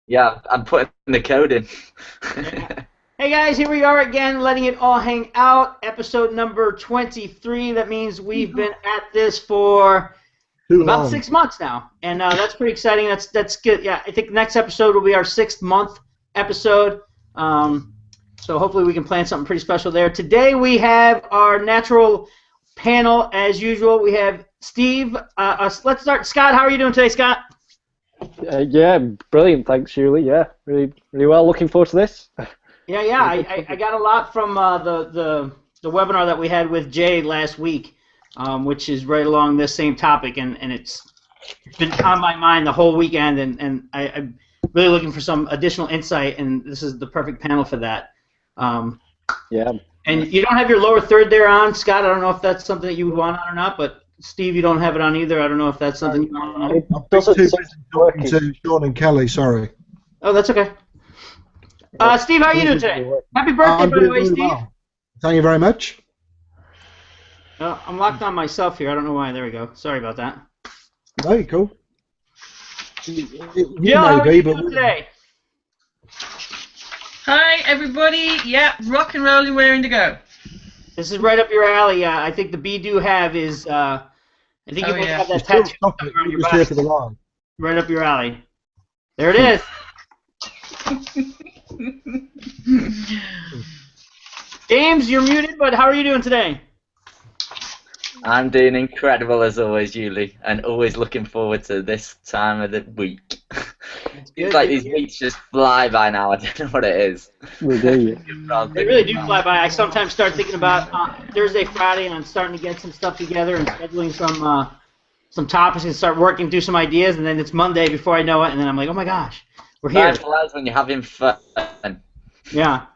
Yeah, I'm putting the code in. Yeah. Hey guys, here we are again, letting it all hang out. Episode number 23. That means we've been at this for Too about long. 6 months now, and that's pretty exciting. That's good. Yeah, I think the next episode will be our 6th month episode. Um, so hopefully we can plan something pretty special there. Today we have our natural panel as usual. We have Steve. Let's start. Scott, how are you doing today, Scott? Yeah, brilliant. Thanks, Julie. Yeah, really, really well. Looking forward to this. Yeah. I got a lot from the webinar that we had with Jay last week, which is right along this same topic, and it's been on my mind the whole weekend, and I'm really looking for some additional insight, and this is the perfect panel for that. Yeah. And you don't have your lower third there on, Scott. I don't know if that's something that you would want on or not, but Steve, you don't have it on either. I don't know if that's something you want on. It I'm too doesn't busy seem talking working. to Sean and Kelly, sorry. Oh, that's okay. Steve, how are you doing today? Happy birthday, I'm by the doing way, very Steve. well. Thank you very much. I'm locked on myself here. I don't know why. There we go. Sorry about that. Very cool. You Jill, how are may you be, doing but today? Hi everybody, yeah, rock and rolling, raring to go. This is right up your alley. I think the be-do have is, I think you Oh, both yeah. have that still tattoo stop it. on your Just here back. for the ride. Right up your alley. There it is. James, you're muted, but how are you doing today? I'm doing incredible as always, Julie, and always looking forward to this time of the week. It's like these weeks just fly by now. I don't know what it is. We do. They really do fly by. I sometimes start thinking about Thursday, Friday, and I'm starting to get some stuff together and scheduling some topics and start working through some ideas, and then it's Monday before I know it, and then I'm like, oh my gosh, we're here. Time flies when you're having fun. Yeah,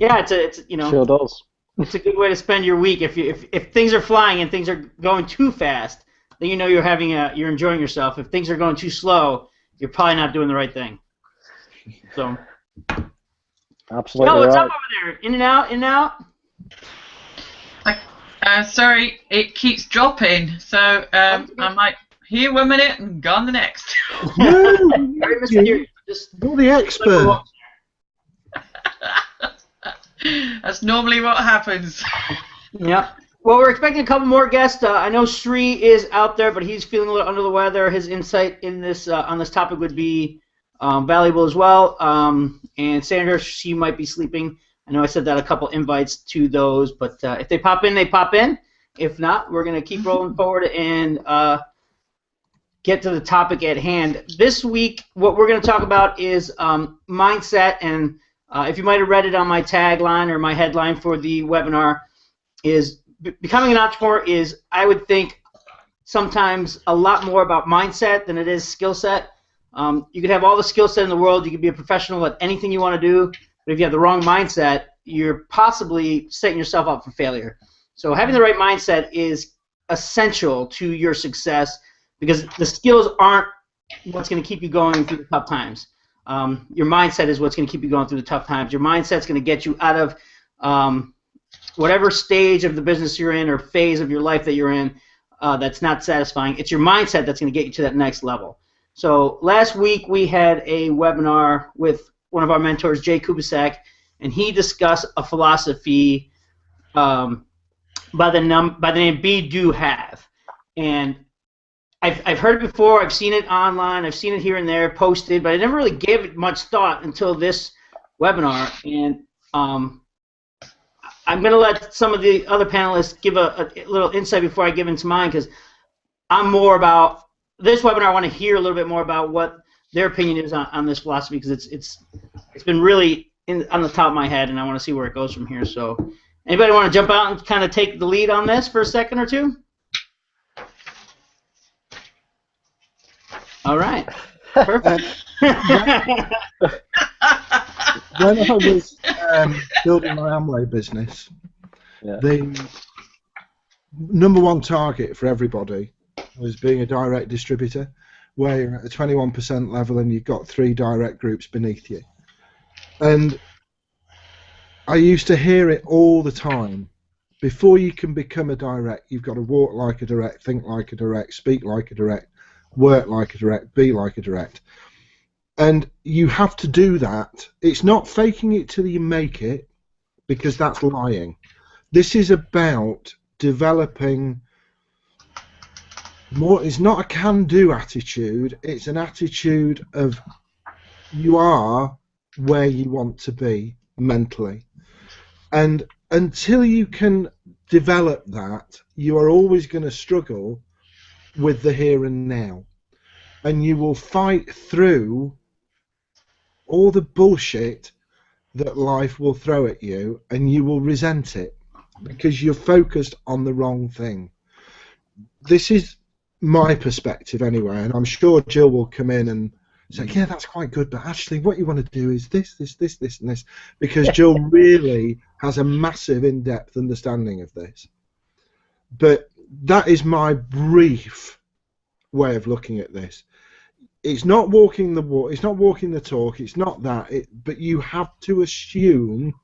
yeah. It's you know. Sure does. It's a good way to spend your week. If things are flying and things are going too fast, then you know you're enjoying yourself. If things are going too slow, you're probably not doing the right thing. So, Absolutely what's right. up over there? In and out, in and out. Sorry, it keeps dropping, so I'm like here 1 minute and gone the next. Very mysterious. Just You're the expert. That's normally what happens. Yeah. Well, we're expecting a couple more guests. I know Sri is out there, but he's feeling a little under the weather. His insight in this on this topic would be valuable as well. And Sandra, she might be sleeping. I know I said that a couple invites to those, but if they pop in, they pop in. If not, we're going to keep rolling forward and get to the topic at hand. This week, what we're going to talk about is mindset, and if you might have read it on my tagline or my headline for the webinar, is becoming an entrepreneur is, I would think, sometimes a lot more about mindset than it is skill set. You could have all the skill set in the world. You could be a professional at anything you want to do, but if you have the wrong mindset, you're possibly setting yourself up for failure. So having the right mindset is essential to your success, because the skills aren't what's going to keep you going through the tough times. Your mindset is what's going to keep you going through the tough times. Your mindset's going to get you out of whatever stage of the business you're in or phase of your life that you're in that's not satisfying. It's your mindset that's going to get you to that next level. So last week we had a webinar with one of our mentors, Jay Kubisak, and he discussed a philosophy by the name Be Do Have. And I've heard it before. I've seen it online. I've seen it here and there posted, but I never really gave it much thought until this webinar. And I'm going to let some of the other panelists give a little insight before I give into mine, because I'm more about this webinar. I want to hear a little bit more about what their opinion is on this philosophy, because it's been really on the top of my head, and I want to see where it goes from here. So, anybody want to jump out and kind of take the lead on this for a second or two? All right. Perfect. When I was building my Amway business, Yeah. the number one target for everybody was being a direct distributor, where you're at the 21% level and you've got 3 direct groups beneath you. And I used to hear it all the time. Before you can become a direct, you've got to walk like a direct, think like a direct, speak like a direct, work like a direct, be like a direct. And you have to do that. It's not faking it till you make it, because that's lying. This is about developing more. It's not a can-do attitude. It's an attitude of you are where you want to be mentally. And until you can develop that, you are always going to struggle with the here and now. And you will fight through all the bullshit that life will throw at you, and you will resent it because you're focused on the wrong thing. This is my perspective anyway, and I'm sure Jill will come in and say, yeah, that's quite good, but actually what you want to do is this, and this, because Jill really has a massive in-depth understanding of this. But that is my brief way of looking at this. It's not walking the walk, it's not walking the talk, it's not that, but you have to assume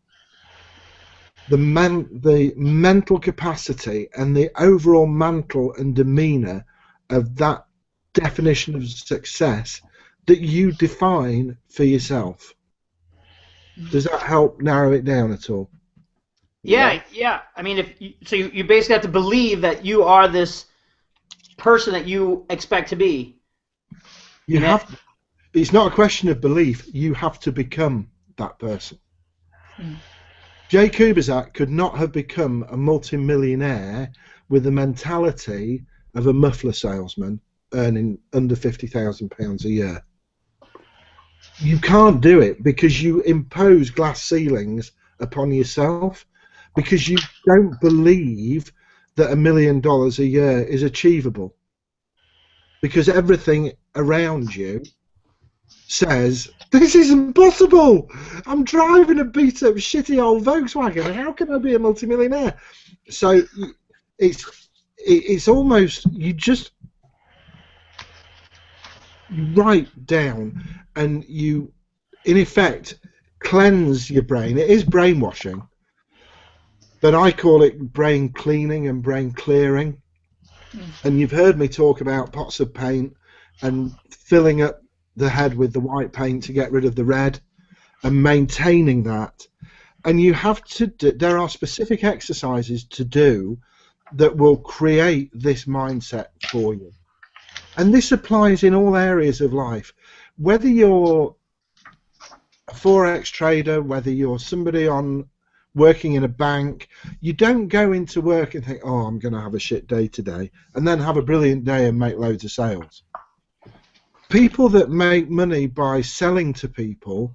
the mental capacity and the overall mantle and demeanour of that definition of success that you define for yourself. Does that help narrow it down at all? Yeah. I mean, so you basically have to believe that you are this person that you expect to be. You have to, it's not a question of belief. You have to become that person. Jay Kubizak could not have become a multi-millionaire with the mentality of a muffler salesman earning under £50,000 a year. You can't do it because you impose glass ceilings upon yourself, because you don't believe that $1 million a year is achievable, because everything around you says this isn't possible. I'm driving a beat up shitty old Volkswagen. How can I be a multimillionaire? So it's almost, you just write down and you in effect cleanse your brain. It is brainwashing, but I call it brain cleaning and brain clearing. And you've heard me talk about pots of paint and filling up the head with the white paint to get rid of the red and maintaining that. And you have to there are specific exercises to do that will create this mindset for you. And this applies in all areas of life. Whether you're a Forex trader, whether you're somebody working in a bank, you don't go into work and think, oh, I'm going to have a shit day today, and then have a brilliant day and make loads of sales. People that make money by selling to people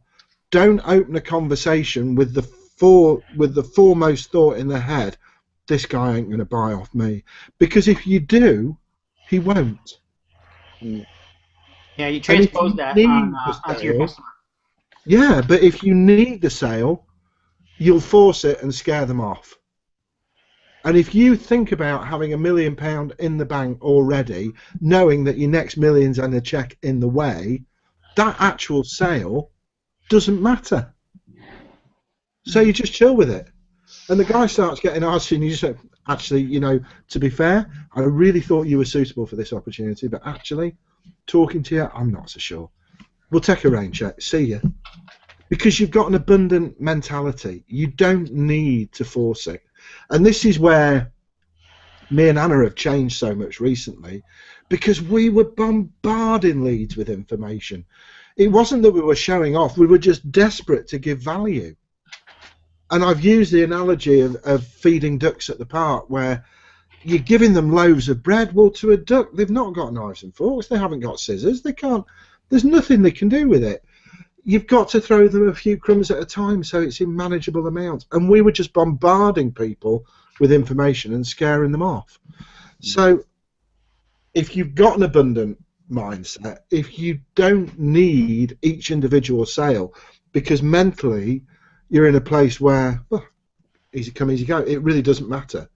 don't open a conversation with the foremost thought in their head, this guy ain't going to buy off me. Because if you do, he won't. Yeah, you transpose that onto your customer. Yeah, but if you need the sale, you'll force it and scare them off. And if you think about having £1 million in the bank already, knowing that your next million's on a check in the way, that actual sale doesn't matter. So you just chill with it. And the guy starts getting asked, and you just say, actually, you know, to be fair, I really thought you were suitable for this opportunity, but actually, talking to you, I'm not so sure. We'll take a rain check. See you. Because you've got an abundant mentality. You don't need to force it. And this is where me and Anna have changed so much recently, because we were bombarding leads with information. It wasn't that we were showing off. We were just desperate to give value. And I've used the analogy of feeding ducks at the park, where you're giving them loaves of bread. Well, to a duck, they've not got knives and forks. They haven't got scissors. They can't. There's nothing they can do with it. You've got to throw them a few crumbs at a time so it's in manageable amounts. And we were just bombarding people with information and scaring them off. So if you've got an abundant mindset, if you don't need each individual sale, because mentally you're in a place where, well, easy come, easy go, it really doesn't matter.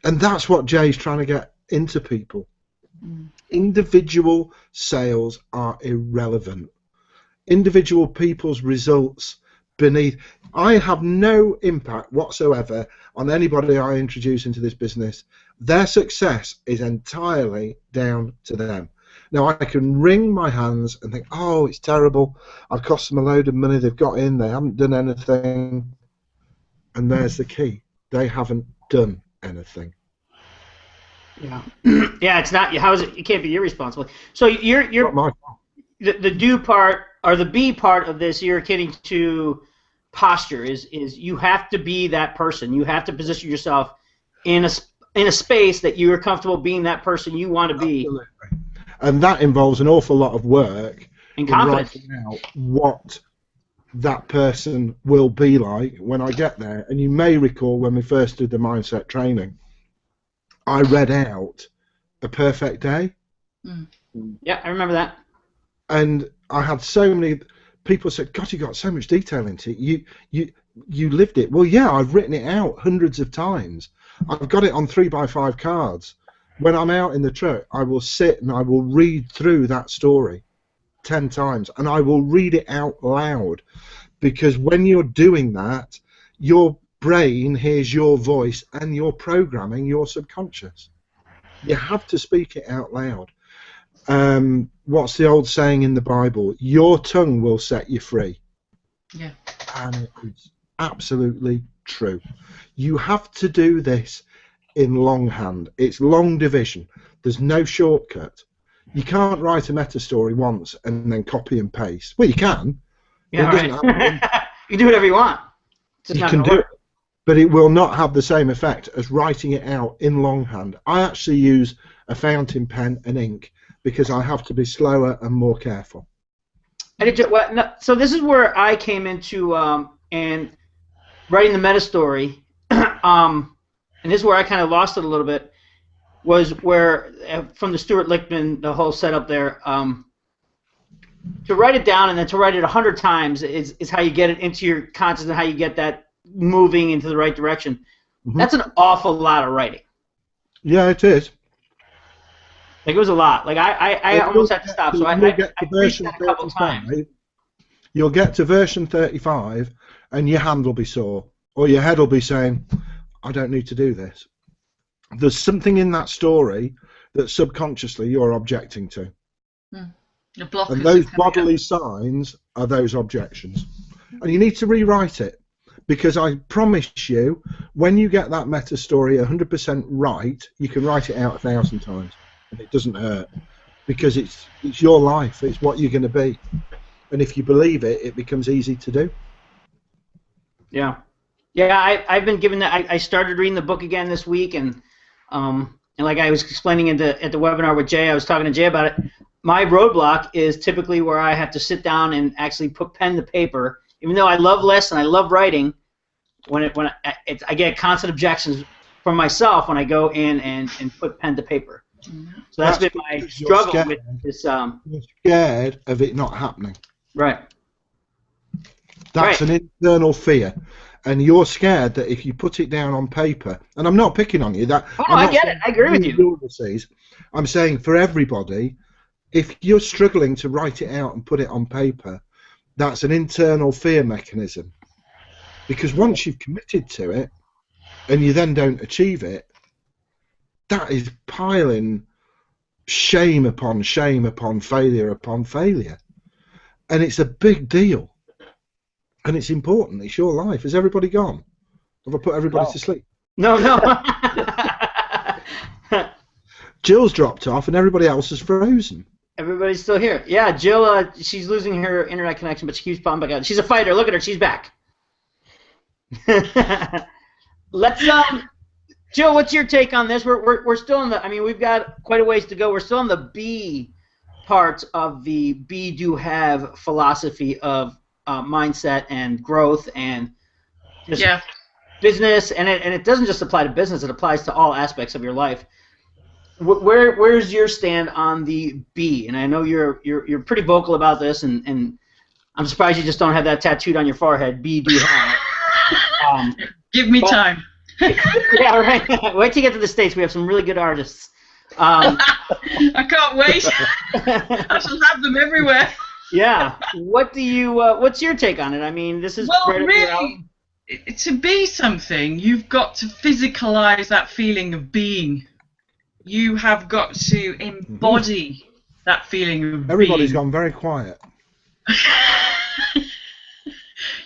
And that's what Jay's trying to get into people. Individual sales are irrelevant. Individual people's results beneath. I have no impact whatsoever on anybody I introduce into this business. Their success is entirely down to them. Now I can wring my hands and think, oh, it's terrible. I've cost them a load of money. They've got in. They haven't done anything. And there's the key. They haven't done anything. Yeah. Yeah, it's not. How is it? It can't be your responsibility. So you're Not my fault. the do part or the be part of this. You're getting to posture. Is you have to be that person. You have to position yourself in a space that you are comfortable being that person you want to be. Absolutely. And that involves an awful lot of work And in confidence. writing out what that person will be like when I get there. And you may recall when we first did the mindset training, I read out a perfect day. Yeah, I remember that. And I had so many people said, God, you got so much detail into it. You lived it. Well, yeah, I've written it out hundreds of times. I've got it on 3x5 cards. When I'm out in the truck, I will sit and I will read through that story 10 times, and I will read it out loud, because when you're doing that, your brain hears your voice and you're programming your subconscious. You have to speak it out loud. What's the old saying in the Bible? Your tongue will set you free. Yeah. And it's absolutely true. You have to do this in longhand. It's long division. There's no shortcut. You can't write a meta story once and then copy and paste. Well, you can. Yeah, It doesn't right. have- You do whatever you want. It's just you not can gonna do work. it, but it will not have the same effect as writing it out in longhand. I actually use a fountain pen and ink because I have to be slower and more careful. So this is where I came into and writing the meta story, and this is where I kind of lost it a little bit. Was where from the Stuart Lichtman, the whole setup there. To write it down and then to write it 100 times is how you get it into your consciousness and how you get that moving into the right direction. Mhm. That's an awful lot of writing. Yeah, it is. Like, it was a lot. Like, I almost had to stop. So I get to reached version that a couple 35. times. You'll get to version 35 and your hand will be sore, or your head will be saying, I don't need to do this. There's something in that story that subconsciously you're objecting to. The blockers And are those coming up. bodily signs are those objections. And you need to rewrite it, because I promise you, when you get that meta story 100% right, you can write it out 1,000 times, and it doesn't hurt, because it's your life, it's what you're going to be. And if you believe it, it becomes easy to do. Yeah. Yeah, I've been given that. I started reading the book again this week, and like I was explaining at the webinar with Jay, I was talking to Jay about it. My roadblock is typically where I have to sit down and actually put pen to paper. Even though I love lists and I love writing, I get constant objections from myself when I go in and put pen to paper. So that's been my because you're struggle scared. with this. You're scared of it not happening. Right. That's Right. an internal fear. And you're scared that if you put it down on paper, and I'm not picking on you, that Oh, I'm I not get saying it. I agree with you. Ulysses. I'm saying for everybody, if you're struggling to write it out and put it on paper, that's an internal fear mechanism. Because once you've committed to it and you then don't achieve it, that is piling shame upon failure upon failure. And it's a big deal. And it's important. It's your life. Has everybody gone? Have I put everybody to sleep? No. Jill's dropped off and everybody else has frozen. Everybody's still here. Yeah, Jill, she's losing her internet connection, but she keeps popping back out. She's a fighter. Look at her. She's back. Let's Jill, what's your take on this? We're still in the. I mean, we've got quite a ways to go. We're still in the B part of the be do have philosophy of mindset and growth and just business, and it doesn't just apply to business. It applies to all aspects of your life. Where's your stand on the B? And I know you're pretty vocal about this, and I'm surprised you just don't have that tattooed on your forehead. B do have. Give me time. Yeah, right. Wait till you get to the States. We have some really good artists. I can't wait. I shall have them everywhere. Yeah. What do you? What's your take on it? I mean, this is Well, right up your really, alley. to be something, you've got to physicalize that feeling of being. You have got to embody that feeling of Everybody's being. gone very quiet.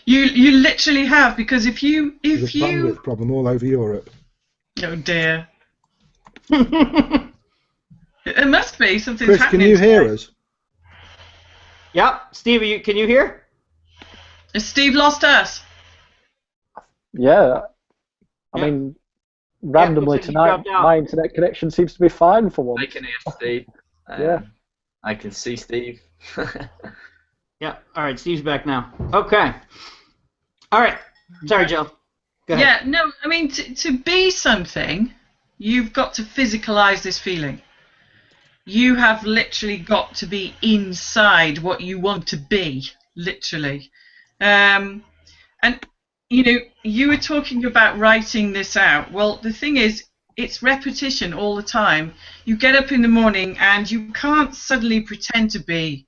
You literally have, because if you There's a bandwidth problem all over Europe. oh dear, it must be something's Chris, happening. can you hear us? Yep. Steve, can you hear? Has Steve lost us? Yeah. I Yeah. mean, randomly looks like you tonight, dropped out. my internet connection seems to be fine for once. I can hear Steve. Yeah. I can see Steve. Yeah. All right. Steve's back now. Okay. All right. Sorry, Joe. Go ahead. Yeah, no, I mean, to be something, you've got to physicalize this feeling. You have literally got to be inside what you want to be, literally. And, you know, you were talking about writing this out. Well, the thing is, it's repetition all the time. You get up in the morning and you can't suddenly pretend to be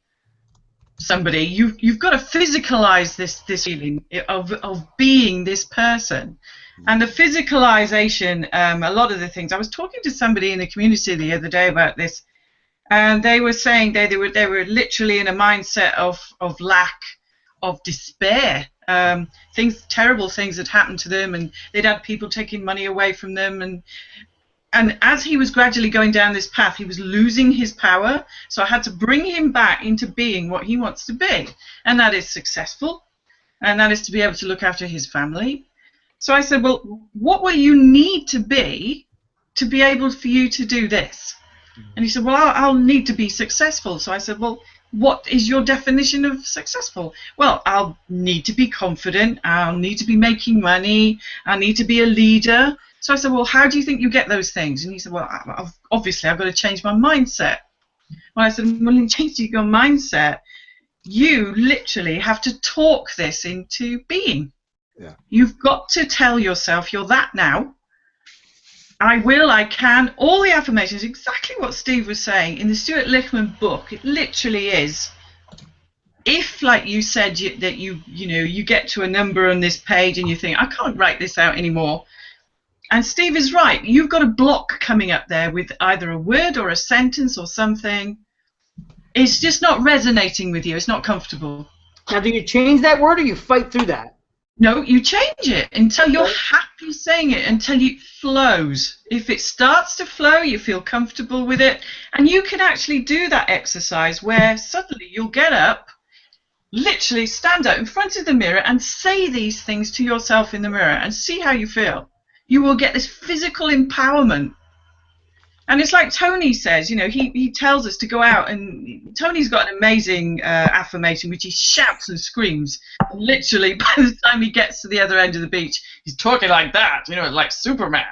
somebody. You've got to physicalize this feeling of being this person. And the physicalization, a lot of the things, I was talking to somebody in the community the other day about this, and they were saying they were literally in a mindset of lack, of despair. Terrible things had happened to them, and they'd had people taking money away from them, and as he was gradually going down this path, he was losing his power. So I had to bring him back into being what he wants to be, and that is successful, and that is to be able to look after his family. So I said, well, what will you need to be able for you to do this? And he said, well, I'll need to be successful. So I said, well, what is your definition of successful? Well, I'll need to be confident. I'll need to be making money. I need to be a leader. So I said, well, how do you think you get those things? And he said, well, obviously, I've got to change my mindset. Well, I said, well, in changing your mindset, you literally have to talk this into being. Yeah. You've got to tell yourself you're that now. I will, I can, all the affirmations, exactly what Steve was saying. In the Stuart Lichtman book, it literally is, if, like you said, that you get to a number on this page and you think, I can't write this out anymore. And Steve is right. You've got a block coming up there with either a word or a sentence or something. It's just not resonating with you. It's not comfortable. Now, do you change that word or you fight through that? No, you change it until you're happy saying it, until it flows. If it starts to flow, you feel comfortable with it. And you can actually do that exercise where suddenly you'll get up, literally stand up in front of the mirror and say these things to yourself in the mirror and see how you feel. You will get this physical empowerment. And it's like Tony says, you know, he tells us to go out, and Tony's got an amazing affirmation which he shouts and screams. And literally, by the time he gets to the other end of the beach, he's talking like that, you know, like Superman,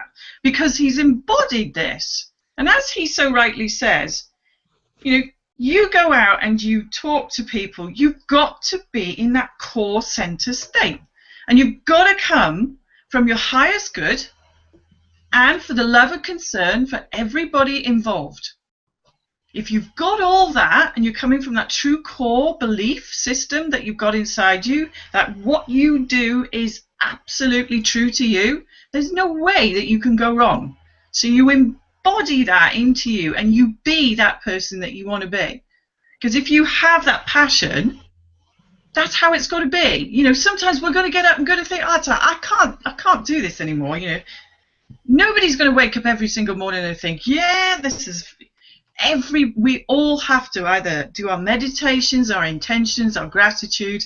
because he's embodied this. And as he so rightly says, you know, you go out and you talk to people, you've got to be in that core center state. And you've got to come from your highest good and for the love and concern for everybody involved. If you've got all that and you're coming from that true core belief system that you've got inside you, that what you do is absolutely true to you, there's no way that you can go wrong. So you embody that into you and you be that person that you want to be. Because if you have that passion, that's how it's got to be. You know, sometimes we're going to get up and going to think, oh, I can't do this anymore. You know, nobody's going to wake up every single morning and think, yeah, this is we all have to either do our meditations, our intentions, our gratitude.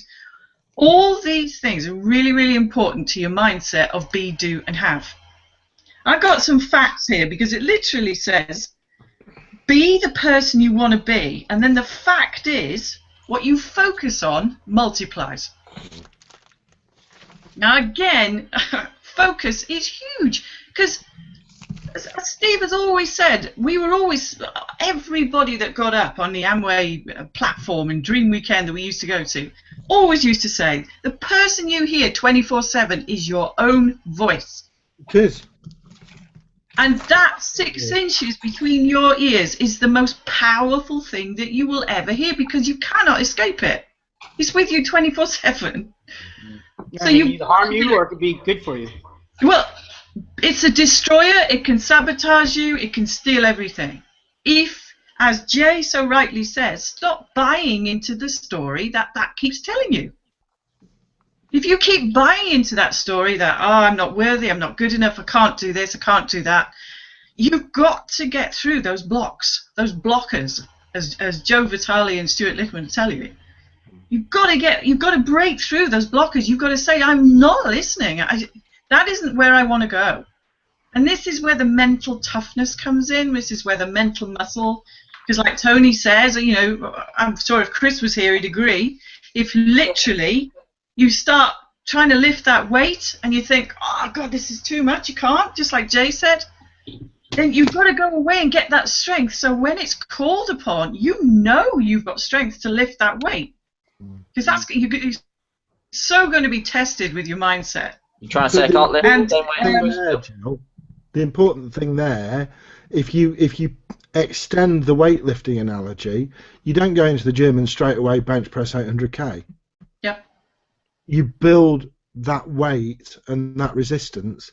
All these things are really, really important to your mindset of be, do, and have. I've got some facts here because it literally says, be the person you want to be, and then the fact is, what you focus on multiplies. Now again, focus is huge, because as Steve has always said, everybody that got up on the Amway platform and Dream Weekend that we used to go to, always used to say, the person you hear 24/7 is your own voice. It is. And that 6 inches between your ears is the most powerful thing that you will ever hear, because you cannot escape it. It's with you 24/7. Yeah, so you either harm you or it could be good for you. Well, it's a destroyer. It can sabotage you. It can steal everything. If as Jay so rightly says, stop buying into the story that keeps telling you. If you keep buying into that story that, oh, I'm not worthy, I'm not good enough, I can't do this, I can't do that, you've got to get through those blocks, those blockers, as Joe Vitale and Stuart Lichtman tell you. You've got to break through those blockers. You've got to say, I'm not listening. That isn't where I want to go. And this is where the mental toughness comes in. This is where the mental muscle, because like Tony says, you know, I'm sure if Chris was here, he'd agree. If literally you start trying to lift that weight and you think, oh, God, this is too much, you can't, just like Jay said, then you've got to go away and get that strength. So when it's called upon, you know you've got strength to lift that weight. Because you're so going to be tested with your mindset. You trying to say I can't lift? The important thing there, if you extend the weightlifting analogy, you don't go into the gym and straight away bench press 800k. Yep. You build that weight and that resistance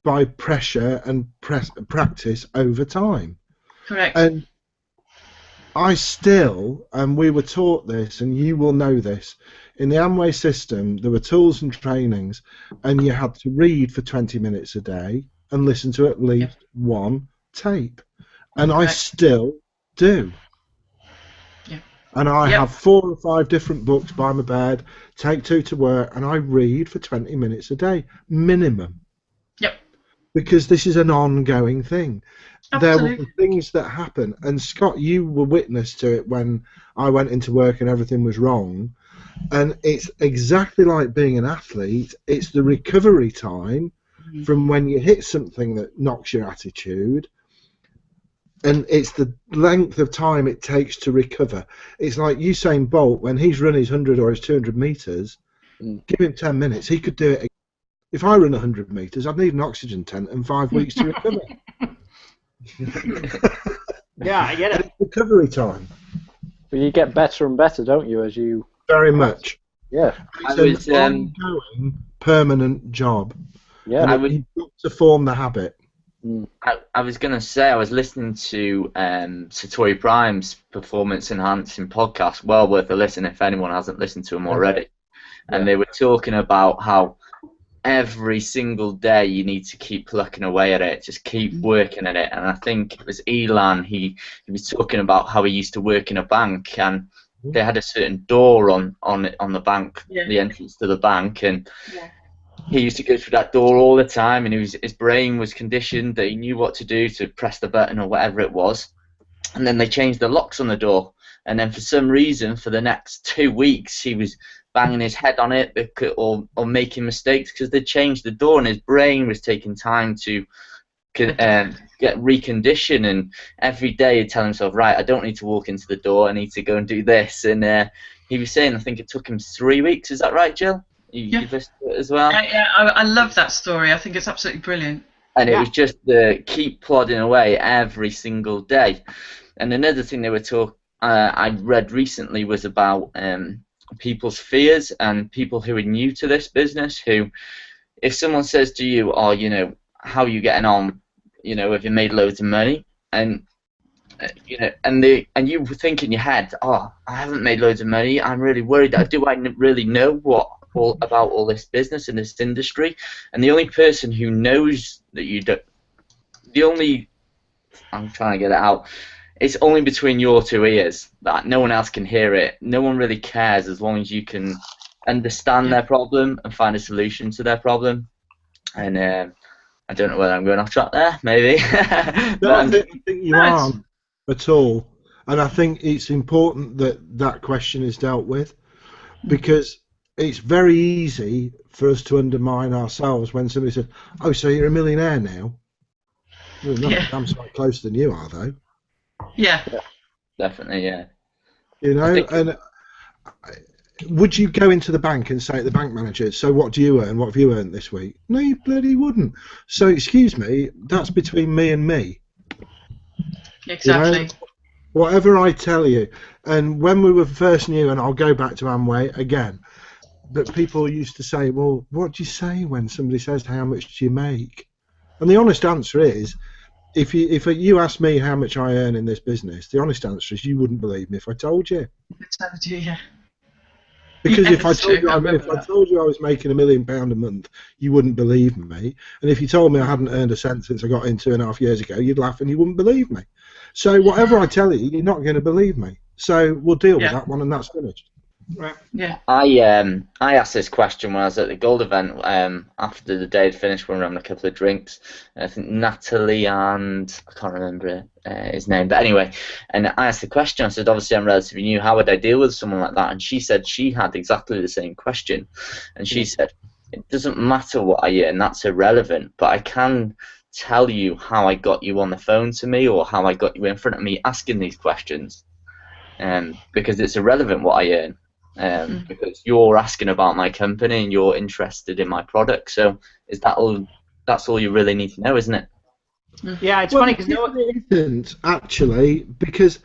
by pressure and practice over time. Correct. And I still, and we were taught this, and you will know this, in the Amway system, there were tools and trainings, and you had to read for 20 minutes a day and listen to at least one tape. And I still do. Yeah. And I have 4 or 5 different books by my bed, take 2 to work, and I read for 20 minutes a day, minimum. Yep. Because this is an ongoing thing. Absolutely. There were things that happen, and Scott, you were witness to it when I went into work and everything was wrong. And it's exactly like being an athlete. It's the recovery time from when you hit something that knocks your attitude, and it's the length of time it takes to recover. It's like Usain Bolt, when he's run his 100 or his 200 meters, give him 10 minutes, he could do it again. If I run 100 meters, I'd need an oxygen tent and 5 weeks to recover. Yeah, I get it. It's recovery time. But you get better and better, don't you, as you... Very much. Yeah. It's an ongoing, permanent job. Yeah. You've got to form the habit. I was going to say, I was listening to Satori Prime's performance enhancing podcast, well worth a listen if anyone hasn't listened to them already. And they were talking about how every single day you need to keep plucking away at it, just keep working at it. And I think it was Elan, he was talking about how he used to work in a bank, and they had a certain door on the bank, the entrance to the bank, and he used to go through that door all the time, and his brain was conditioned that he knew what to do to press the button or whatever it was. And then they changed the locks on the door, and then for some reason for the next 2 weeks he was banging his head on it or making mistakes because they changed the door, and his brain was taking time to get reconditioned. And every day he'd tell himself, right, I don't need to walk into the door, I need to go and do this. And he was saying, I think it took him 3 weeks. Is that right, Jill? You've listened to it as well? Yeah, I love that story. I think it's absolutely brilliant. And it was just the keep plodding away every single day. And another thing they were I read recently was about people's fears and people who are new to this business, who, if someone says to you, oh, you know, how are you getting on, you know, have you made loads of money? And you know, and you think in your head, oh, I haven't made loads of money, I'm really worried. Do I really know about all this business and this industry? And the only person who knows that you don't, I'm trying to get it out, it's only between your 2 ears, that no one else can hear it. No one really cares as long as you can understand their problem and find a solution to their problem. And I don't know whether I'm going off track there, maybe. No, I think you aren't at all. And I think it's important that that question is dealt with, because it's very easy for us to undermine ourselves when somebody says, oh, so you're a millionaire now? Well, not damn sight closer than you are, though. Yeah. Definitely, yeah. You know, and would you go into the bank and say to the bank manager, so what do you earn? What have you earned this week? No, you bloody wouldn't. So, excuse me, that's between me and me. Exactly. You know, whatever I tell you. And when we were first new, and I'll go back to Amway again, but people used to say, well, what do you say when somebody says, how much do you make? And the honest answer is, if you asked me how much I earn in this business, the honest answer is you wouldn't believe me if I told you. I told you, yeah. Because Yeah, if I it's told true, you I remember if I that. told you I was making £1 million a month, you wouldn't believe me. And if you told me I hadn't earned a cent since I got in 2.5 years ago, you'd laugh and you wouldn't believe me. So whatever I tell you, you're not going to believe me. So we'll deal with Yeah. that one, and that's finished. Right. Yeah. I asked this question when I was at the Gold event after the day had finished when we were having a couple of drinks. I think Natalie and I can't remember his name, but anyway, and I asked the question. I said, obviously I'm relatively new. How would I deal with someone like that? And she said she had exactly the same question, and she said it doesn't matter what I earn, that's irrelevant, but I can tell you how I got you on the phone to me or how I got you in front of me asking these questions, because it's irrelevant what I earn. Because you're asking about my company and you're interested in my product, so is that all? That's all you really need to know, isn't it? Yeah, it's funny because it isn't actually, because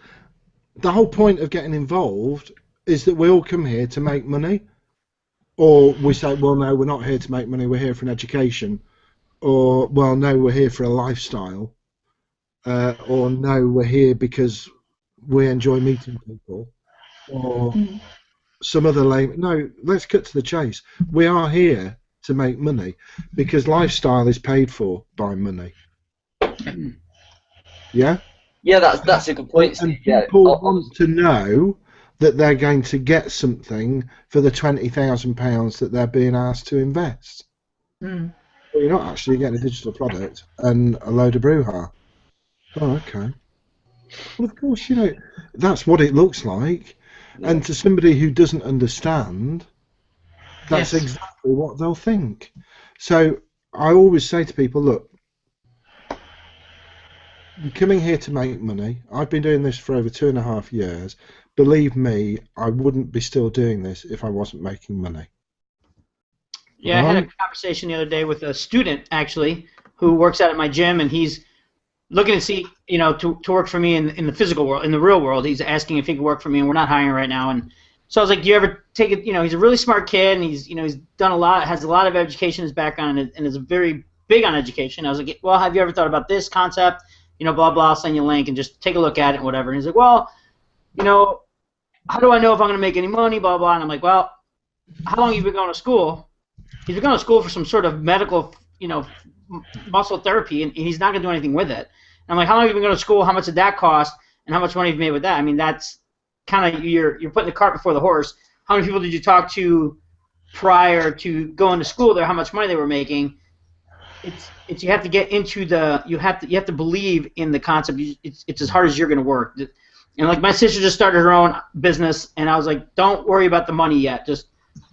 the whole point of getting involved is that we all come here to make money, or we say, well, no, we're not here to make money. We're here for an education, or well, no, we're here for a lifestyle, or no, we're here because we enjoy meeting people, or some other lame. No, let's cut to the chase. We are here to make money because lifestyle is paid for by money. Yeah. Yeah, that's a good point, Steve. And Yeah, people want to know that they're going to get something for the £20,000 that they're being asked to invest. Well, you're not actually getting a digital product and a load of brouhaha. Oh, okay. Well, of course, that's what it looks like. And to somebody who doesn't understand, that's exactly what they'll think. So I always say to people, look, you're coming here to make money. I've been doing this for over 2.5 years. Believe me, I wouldn't be still doing this if I wasn't making money. Yeah, I had a conversation the other day with a student, actually, who works out at my gym, and he's looking to see, to work for me in the physical world, in the real world. He's asking if he can work for me, and we're not hiring right now. And so I was like, do you ever take it, he's a really smart kid, and he's done has a lot of education in his background, and is very big on education. I was like, well, have you ever thought about this concept? Blah, blah, I'll send you a link and just take a look at it and whatever. And he's like, well, how do I know if I'm going to make any money, blah, blah. And I'm like, well, how long have you been going to school? He's been going to school for some sort of medical, muscle therapy, and he's not going to do anything with it. And I'm like, how long have you been going to school? How much did that cost? And how much money have you made with that? I mean, that's kind of, you're putting the cart before the horse. How many people did you talk to prior to going to school there? How much money they were making? It's you have to get into you have to believe in the concept. It's as hard as you're going to work. And like my sister just started her own business, and I was like, don't worry about the money yet. Just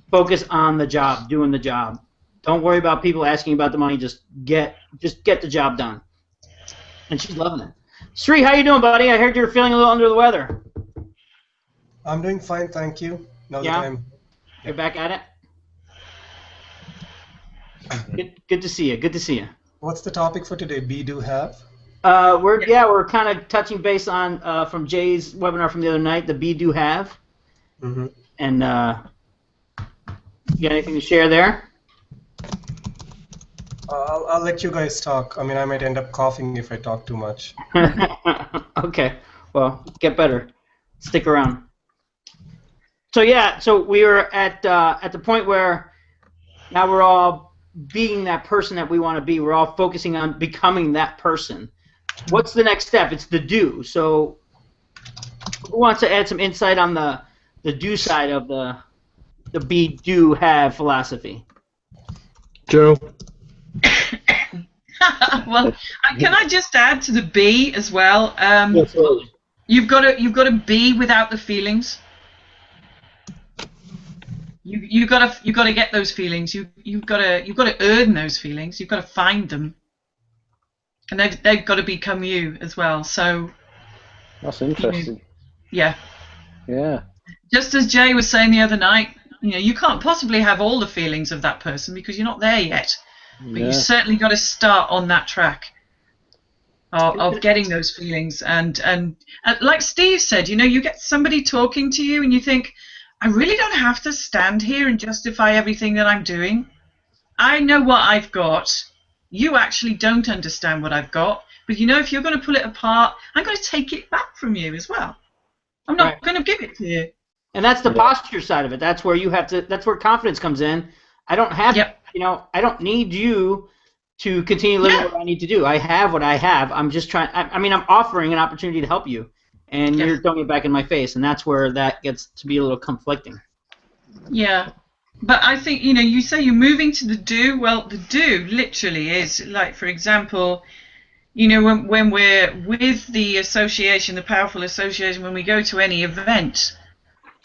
focus on the job, doing the job. Don't worry about people asking about the money. Just get the job done. And she's loving it. Sri, how you doing, buddy? I heard you're feeling a little under the weather. I'm doing fine, thank you. Now Yeah? that I'm You're back at it? Good to see you. Good to see you. What's the topic for today? Be, do, have? We're kind of touching base on from Jay's webinar from the other night, the be, do, have. Mm-hmm. And you got anything to share there? I'll let you guys talk. I mean, I might end up coughing if I talk too much. Okay. Well, get better. Stick around. So yeah, so we were at the point where now we're all being that person that we want to be. We're all focusing on becoming that person. What's the next step? It's the do. So who wants to add some insight on the do side of the be, do, have philosophy? Joe? Well, can I just add to the be as well? Absolutely. You've got to be without the feelings. You got to get those feelings. You've got to earn those feelings. You've got to find them, and they've got to become you as well. So that's interesting. Yeah. Yeah. Just as Jay was saying the other night, you can't possibly have all the feelings of that person because you're not there yet. But you certainly got to start on that track of getting those feelings. And like Steve said, you get somebody talking to you and you think, I really don't have to stand here and justify everything that I'm doing. I know what I've got. You actually don't understand what I've got, But if you're going to pull it apart, I'm going to take it back from you as well. I'm not going to give it to you. And that's the posture side of it. That's where you have to. That's where confidence comes in. I don't have. I don't need you to continue living what I need to do. I have what I have. I'm just trying. I'm offering an opportunity to help you, and you're throwing it back in my face, and that's where that gets to be a little conflicting. Yeah. But I think, you say you're moving to the do. Well, the do literally is, like, for example, when we're with the association, the powerful association, when we go to any event,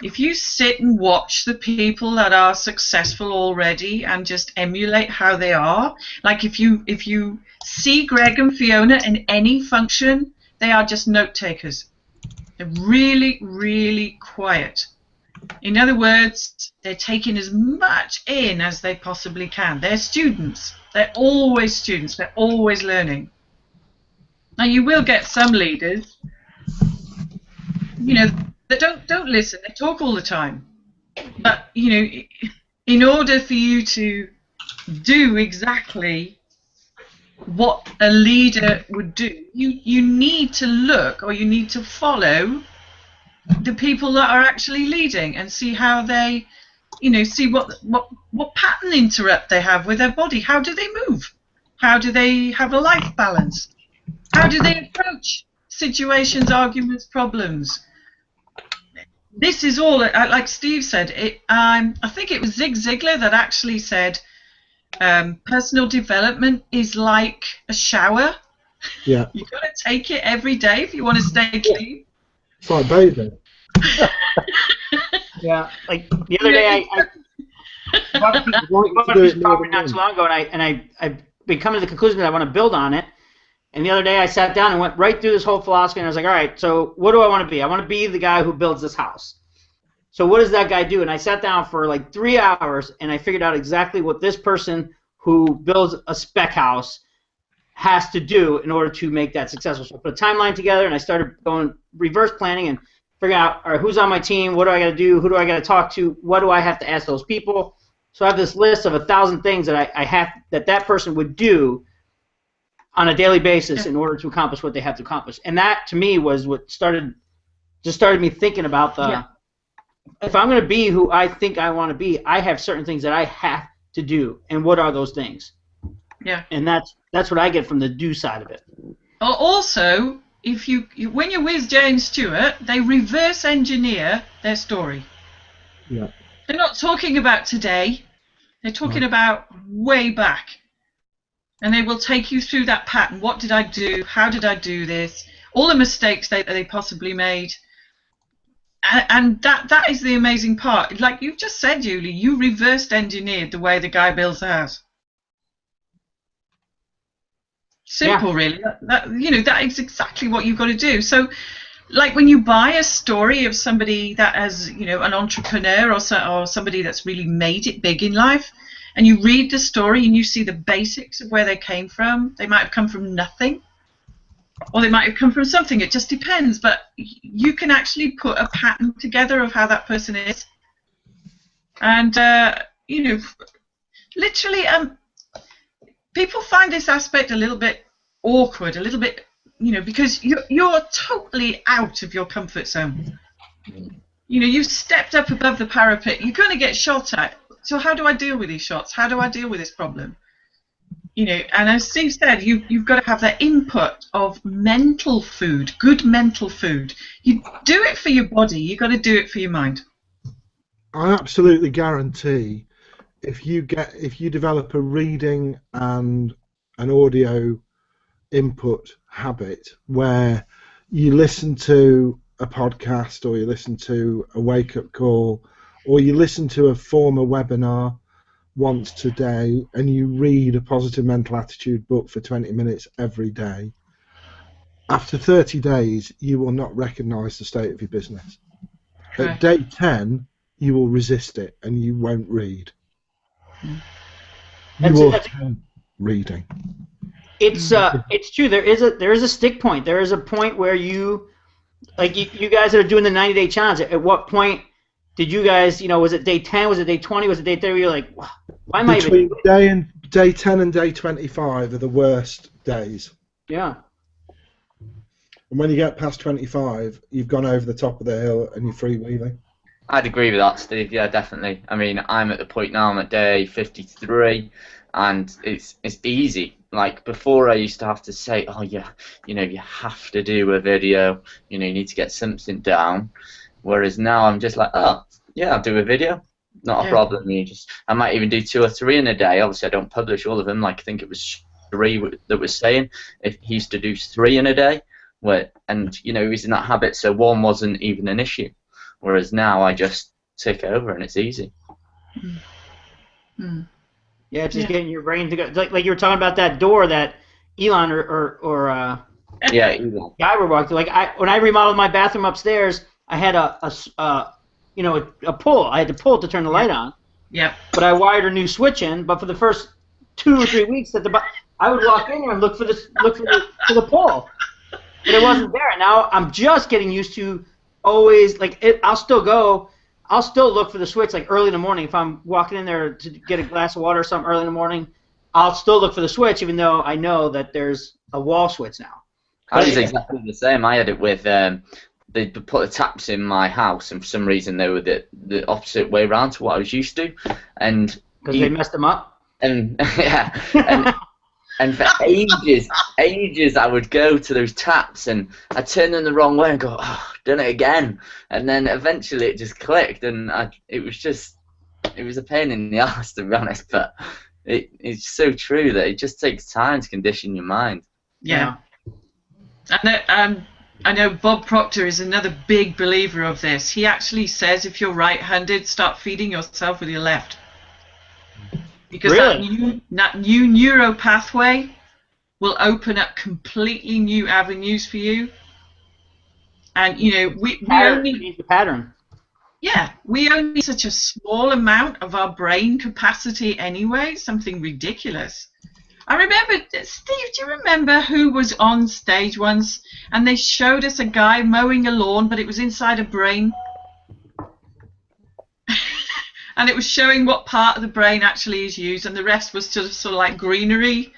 if you sit and watch the people that are successful already and just emulate how they are, like if you see Greg and Fiona in any function, they are just note takers. They're really, really quiet. In other words, they're taking as much in as they possibly can. They're students. They're always students. They're always learning. Now, you will get some leaders, that don't listen. They talk all the time. But, in order for you to do exactly what a leader would do, you need to look, or you need to follow the people that are actually leading and see how they, see what pattern interrupt they have with their body. How do they move? How do they have a life balance? How do they approach situations, arguments, problems? This is all, like Steve said, I think it was Zig Ziglar that actually said personal development is like a shower. Yeah. You've got to take it every day if you want to stay clean. It's like bathing. Yeah, like the other day, I bought a piece of property not too long ago, and I've been coming to the conclusion that I want to build on it. And the other day, I sat down and went right through this whole philosophy, and I was like, all right, so what do I want to be? I want to be the guy who builds this house. So what does that guy do? And I sat down for like 3 hours, and I figured out exactly what this person who builds a spec house has to do in order to make that successful. So I put a timeline together, and I started going reverse planning and figuring out, all right, who's on my team, what do I got to do, who do I got to talk to, what do I have to ask those people. So I have this list of 1,000 things that I have that person would do on a daily basis in order to accomplish what they have to accomplish. And that, to me, was what started me thinking about if I'm going to be who I think I want to be, I have certain things that I have to do. And what are those things? Yeah. And that's what I get from the do side of it. Also, when you're with Jay and Stuart, they reverse engineer their story. Yeah. They're not talking about today. They're talking about way back. And they will take you through that pattern. What did I do? How did I do this? All the mistakes they possibly made. And that is the amazing part. Like you've just said, Julie, you reversed engineered the way the guy builds the house. Simple, really. That is exactly what you've got to do. So, like when you buy a story of somebody that has, an entrepreneur or somebody that's really made it big in life, and you read the story and you see the basics of where they came from, they might have come from nothing, or they might have come from something. It just depends. But you can actually put a pattern together of how that person is, and literally, people find this aspect a little bit awkward, a little bit, because you're totally out of your comfort zone. You've stepped up above the parapet. You're going to get shot at. So how do I deal with these shots? How do I deal with this problem? And as Steve said, you've got to have that input of mental food, good mental food. You do it for your body. You've got to do it for your mind. I absolutely guarantee if you develop a reading and an audio input habit where you listen to a podcast or you listen to a wake-up call or you listen to a former webinar once today and you read a positive mental attitude book for 20 minutes every day, after 30 days you will not recognize the state of your business. Okay. At day 10 you will resist it and you won't read. You will have reading. It's true. There is a stick point. There is a point where you guys that are doing the 90-day challenge. At what point did you guys, was it day 10? Was it day 20? Was it day 30? You're like, why am I even? Between day 10 and day 25 are the worst days. Yeah. And when you get past 25, you've gone over the top of the hill and you're freewheeling. I'd agree with that, Steve. Yeah, definitely. I mean, I'm at the point now. I'm at day 53, and it's easy. Like before, I used to have to say, "Oh yeah, you have to do a video. You need to get something down." Whereas now, I'm just like, "Oh yeah, I'll do a video. Not a problem." I might even do 2 or 3 in a day. Obviously, I don't publish all of them. Like I think it was 3 that was saying if he used to do 3 in a day, and he was in that habit, so 1 wasn't even an issue. Whereas now I just take over and it's easy. Yeah, just getting your brain to go. Like you were talking about that door that Elon or Elon. guy were walking through. Like when I remodeled my bathroom upstairs, I had a pull. I had to pull it to turn the light on. Yeah. But I wired a new switch in. But for the first 2 or 3 weeks, I would walk in there and look for the pull, but it wasn't there. And now I'm just getting used to. Always I'll still look for the switch like early in the morning. If I'm walking in there to get a glass of water or something early in the morning, I'll still look for the switch even though I know that there's a wall switch now. I was exactly the same. I had it with they put the taps in my house, and for some reason they were the opposite way around to what I was used to, and because they messed them up. And and for ages I would go to those taps and I'd turn them the wrong way and go, oh, done it again. And then eventually it just clicked, and it was a pain in the ass, to be honest, but it's so true that it just takes time to condition your mind. Yeah. I know Bob Proctor is another big believer of this. He actually says if you're right-handed, start feeding yourself with your left. Because that new neuro pathway will open up completely new avenues for you. And we only need the pattern. Yeah, we only need such a small amount of our brain capacity anyway. Something ridiculous. I remember, Steve, do you remember who was on stage once and they showed us a guy mowing a lawn, but it was inside a brain? And it was showing what part of the brain actually is used, and the rest was sort of like greenery.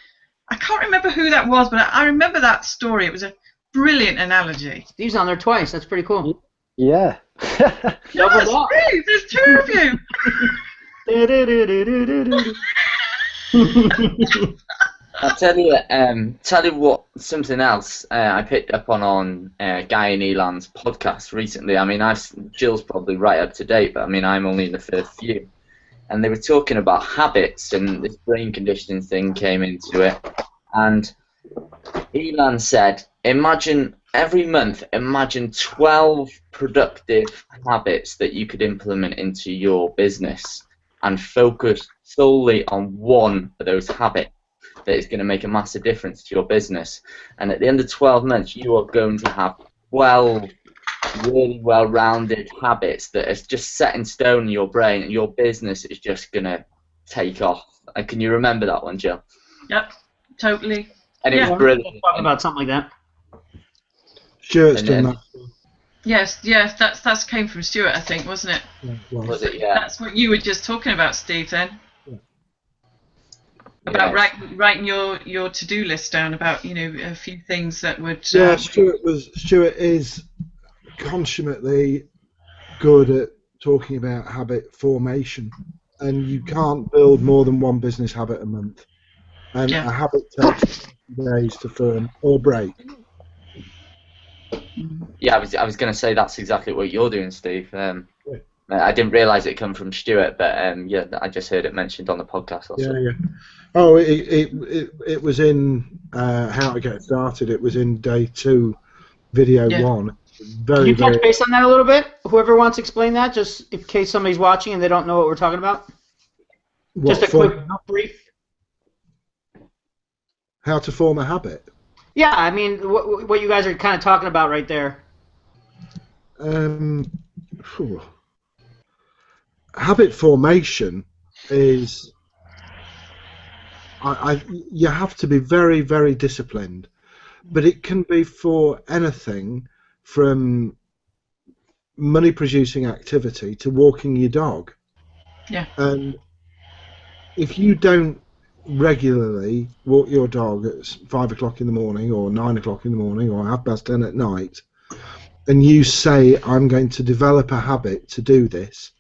I can't remember who that was, but I remember that story. It was a brilliant analogy. Steve's on there twice. That's pretty cool. Yeah. Steve, there's 2 of you. I'll tell you what, something else I picked up on Guy and Elon's podcast recently. I mean, Jill's probably right up to date, but I mean, I'm only in the first few. And they were talking about habits, and this brain conditioning thing came into it. And Elon said, every month, imagine 12 productive habits that you could implement into your business and focus solely on one of those habits that is going to make a massive difference to your business. And at the end of 12 months, you are going to have 12 really well-rounded habits that is just set in stone in your brain, and your business is just going to take off. And can you remember that one, Jill? Yep, totally. And it was brilliant. Talking about something like that. Stuart's done that. Yes, that came from Stuart, I think, wasn't it? Yeah, Was it? Yeah. That's what you were just talking about, Steve, then. About writing your to-do list down about a few things that would. Yeah, Stuart is consummately good at talking about habit formation, and you can't build more than one business habit a month, and a habit takes days to form or break. Yeah, I was going to say that's exactly what you're doing, Steve. I didn't realise it come from Stuart, but I just heard it mentioned on the podcast also. Yeah. Oh, it was in How to Get Started. It was in day 2, video 1. Can you touch base on that a little bit? Whoever wants to explain that, just in case somebody's watching and they don't know what we're talking about. Just a quick brief. How to form a habit. Yeah, I mean, what you guys are kind of talking about right there. Habit formation is you have to be very, very disciplined, but it can be for anything from money producing activity to walking your dog. Yeah. And if you don't regularly walk your dog at 5 o'clock in the morning or 9 o'clock in the morning or 10:30 at night, and you say, I'm going to develop a habit to do this,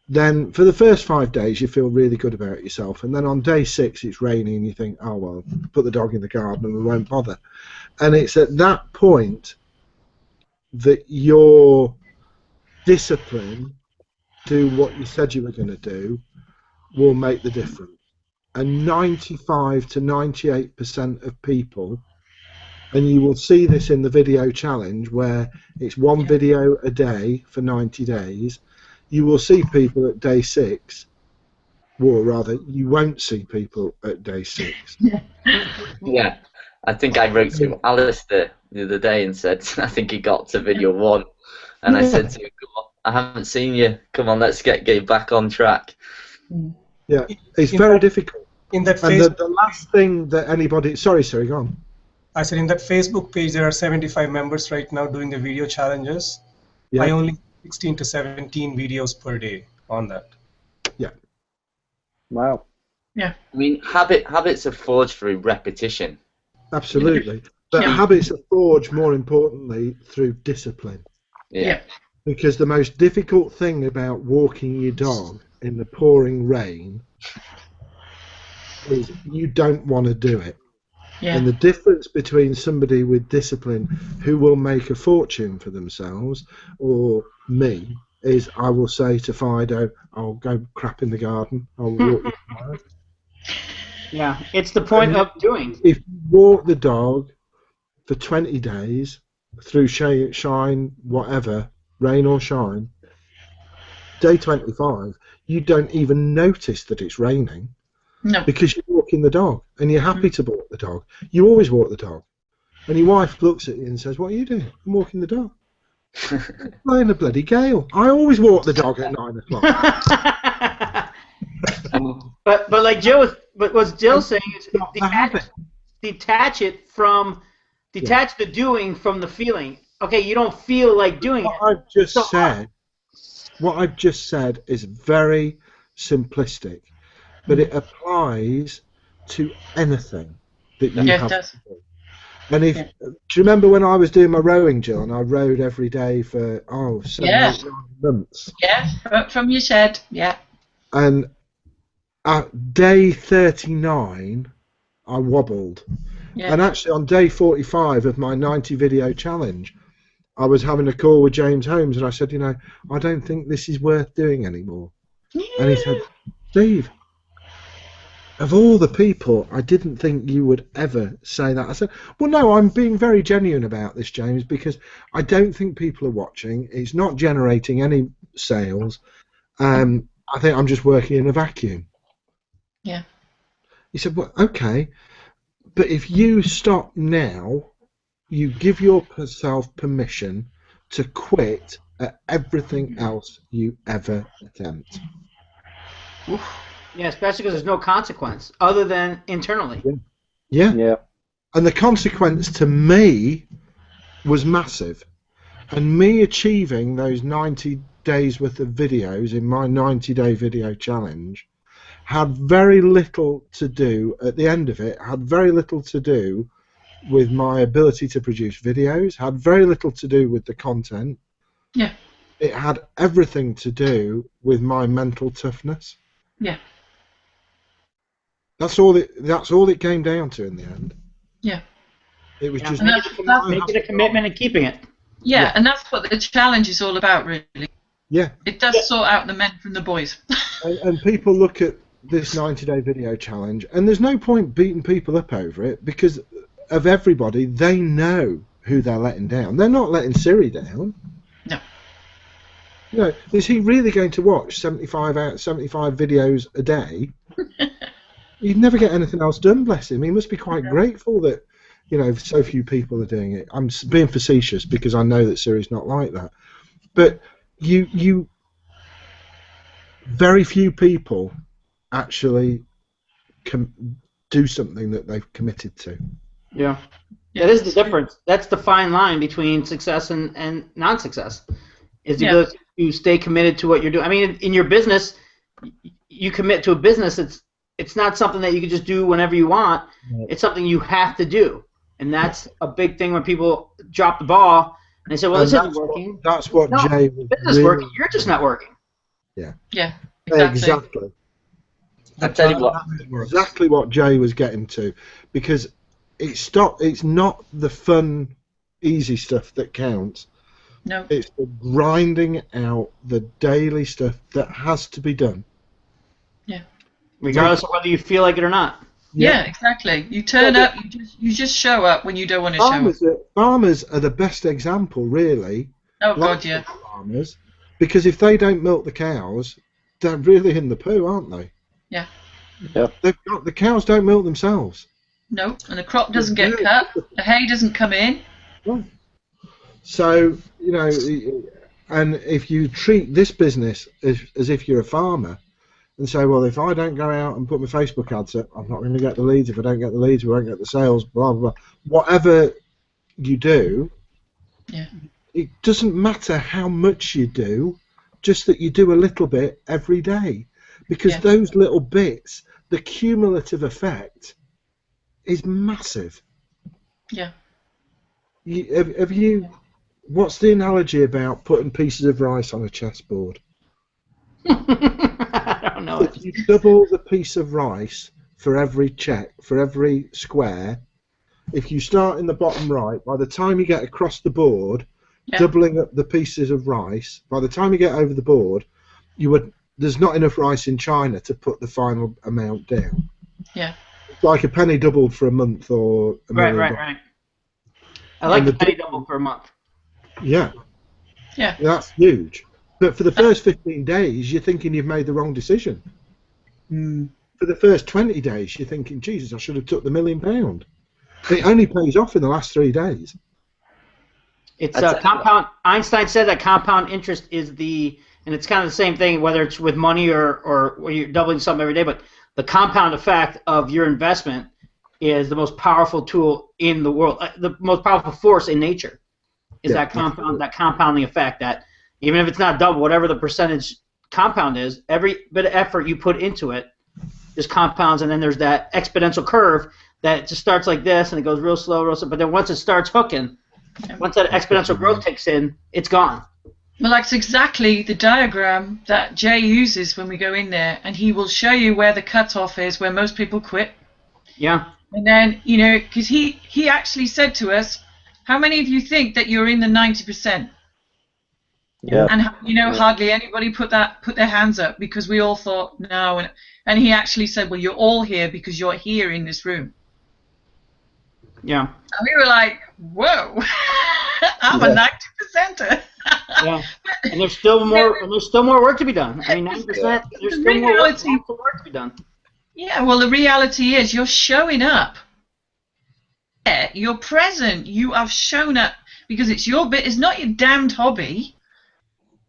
then for the first 5 days you feel really good about yourself, and then on day 6 it's raining and you think, oh well, put the dog in the garden and we won't bother. And it's at that point that your discipline, do what you said you were going to do, will make the difference. And 95 to 98% of people, and you will see this in the video challenge where it's one video a day for 90 days, you will see people at day 6, or rather you won't see people at day 6. Yeah, I think I wrote to Alistair the other day and said, I think he got to video 1, and I said to him, come on, I haven't seen you, come on, let's get back on track. Yeah, it's very difficult. In that And Facebook, the last thing that anybody... Sorry, go on. I said in that Facebook page there are 75 members right now doing the video challenges. Yeah. I only 16 to 17 videos per day on that. Yeah. Wow. Yeah. I mean, habits are forged through repetition. Absolutely. But Yeah. habits are forged, more importantly, through discipline. Yeah. Because the most difficult thing about walking your dog in the pouring rain is you don't want to do it. Yeah. And the difference between somebody with discipline who will make a fortune for themselves or me is I will say to Fido, I'll go crap in the garden, I'll walk the dog. Yeah, it's the point of doing. If you walk the dog for 20 days through shine, whatever, rain or shine, day 25, you don't even notice that it's raining. No. Because you're walking the dog and you're happy to walk the dog. You always walk the dog. And your wife looks at you and says, what are you doing? I'm walking the dog. It's blowing a bloody gale. I always walk the dog at 9 o'clock. but like Jill was Jill saying is not the habit. detach the doing from the feeling. Okay, you don't feel like doing it. What I've just said is very simplistic. But it applies to anything that you have to do. And do you remember when I was doing my rowing, Jill, and I rowed every day for 7, 8, 9 months? Yeah, from your shed, yeah. And at day 39, I wobbled. Yeah. And actually on day 45 of my 90 video challenge, I was having a call with James Holmes and I said, I don't think this is worth doing anymore. Yeah. And he said, Steve, of all the people, I didn't think you would ever say that. I said, well, no, I'm being very genuine about this, James, because I don't think people are watching. It's not generating any sales. I think I'm just working in a vacuum. Yeah. He said, well, okay, but if you stop now, you give yourself permission to quit at everything else you ever attempt. Oof. Yeah, especially because there's no consequence other than internally. Yeah. And the consequence to me was massive. And me achieving those 90 days worth of videos in my 90-day video challenge had very little to do, at the end of it, had very little to do with my ability to produce videos, had very little to do with the content. Yeah. It had everything to do with my mental toughness. Yeah. That's all it came down to in the end. Yeah. It was just making a commitment and keeping it. Yeah, and that's what the challenge is all about, really. Yeah. It does sort out the men from the boys. and people look at this 90-day video challenge, and there's no point beating people up over it because of everybody. They know who they're letting down. They're not letting Siri down. No. Is he really going to watch 75 videos a day? He'd never get anything else done, bless him. He must be quite grateful that, so few people are doing it. I'm being facetious because I know that Siri's not like that. But very few people actually can do something that they've committed to. Yeah. That is the difference. That's the fine line between success and non-success. Is the ability to stay committed to what you're doing. I mean, in your business, you commit to a business. it's not something that you can just do whenever you want. It's something you have to do, and that's a big thing when people drop the ball and they say, "Well, And this isn't working." That's what No, Jay was business really. working. You're just not working. Yeah, exactly. Exactly. I tell you what. Exactly what Jay was getting to, because it's not the fun, easy stuff that counts. No. It's the grinding out the daily stuff that has to be done. Yeah. Regardless of whether you feel like it or not. Yeah, exactly. You turn up. You just show up when you don't want to show up. Farmers are the best example, really. Oh God, yeah. Farmers, because if they don't milk the cows, they're really in the poo, aren't they? Yeah. The cows don't milk themselves. No, and the crop doesn't get cut. The hay doesn't come in. Right. So, and if you treat this business as if you're a farmer and say, well, if I don't go out and put my Facebook ads up, I'm not going to get the leads. If I don't get the leads, we won't get the sales, blah, blah, blah. Whatever you do, it doesn't matter how much you do, just that you do a little bit every day. Because those little bits, the cumulative effect is massive. Yeah. Have you... What's the analogy about putting pieces of rice on a chessboard? I don't know. If you double the piece of rice for every check, for every square, if you start in the bottom right, by the time you get across the board, doubling up the pieces of rice, by the time you get over the board, there's not enough rice in China to put the final amount down. Yeah. It's like a penny doubled for a month or a million. Right. I like the penny double for a month. Yeah. Yeah. That's huge. But for the first 15 days, you're thinking you've made the wrong decision. For the first 20 days, you're thinking, Jesus, I should have took the £1 million. It only pays off in the last 3 days. It's compound. Einstein said that compound interest is and it's kind of the same thing, whether it's with money or where you're doubling something every day, but the compound effect of your investment is the most powerful tool in the world, the most powerful force in nature. Is that compounding effect that even if it's not double, whatever the percentage compound is, every bit of effort you put into it just compounds, and then there's that exponential curve that just starts like this and it goes real slow, but then once it starts hooking, once that exponential growth kicks in, it's gone. Well, that's exactly the diagram that Jay uses when we go in there, and he will show you where the cutoff is, where most people quit. Yeah. And then, because he actually said to us, how many of you think that you're in the 90%? Yeah. And hardly anybody put their hands up because we all thought no, and he actually said, well, you're all here because you're here in this room. Yeah. And we were like, whoa, I'm a 90%er. Yeah. And there's still more work to be done. I mean, 90%. There's still more work to be done. Yeah. Well, the reality is you're showing up. You're present. You have shown up because it's your bit. It's not your damned hobby.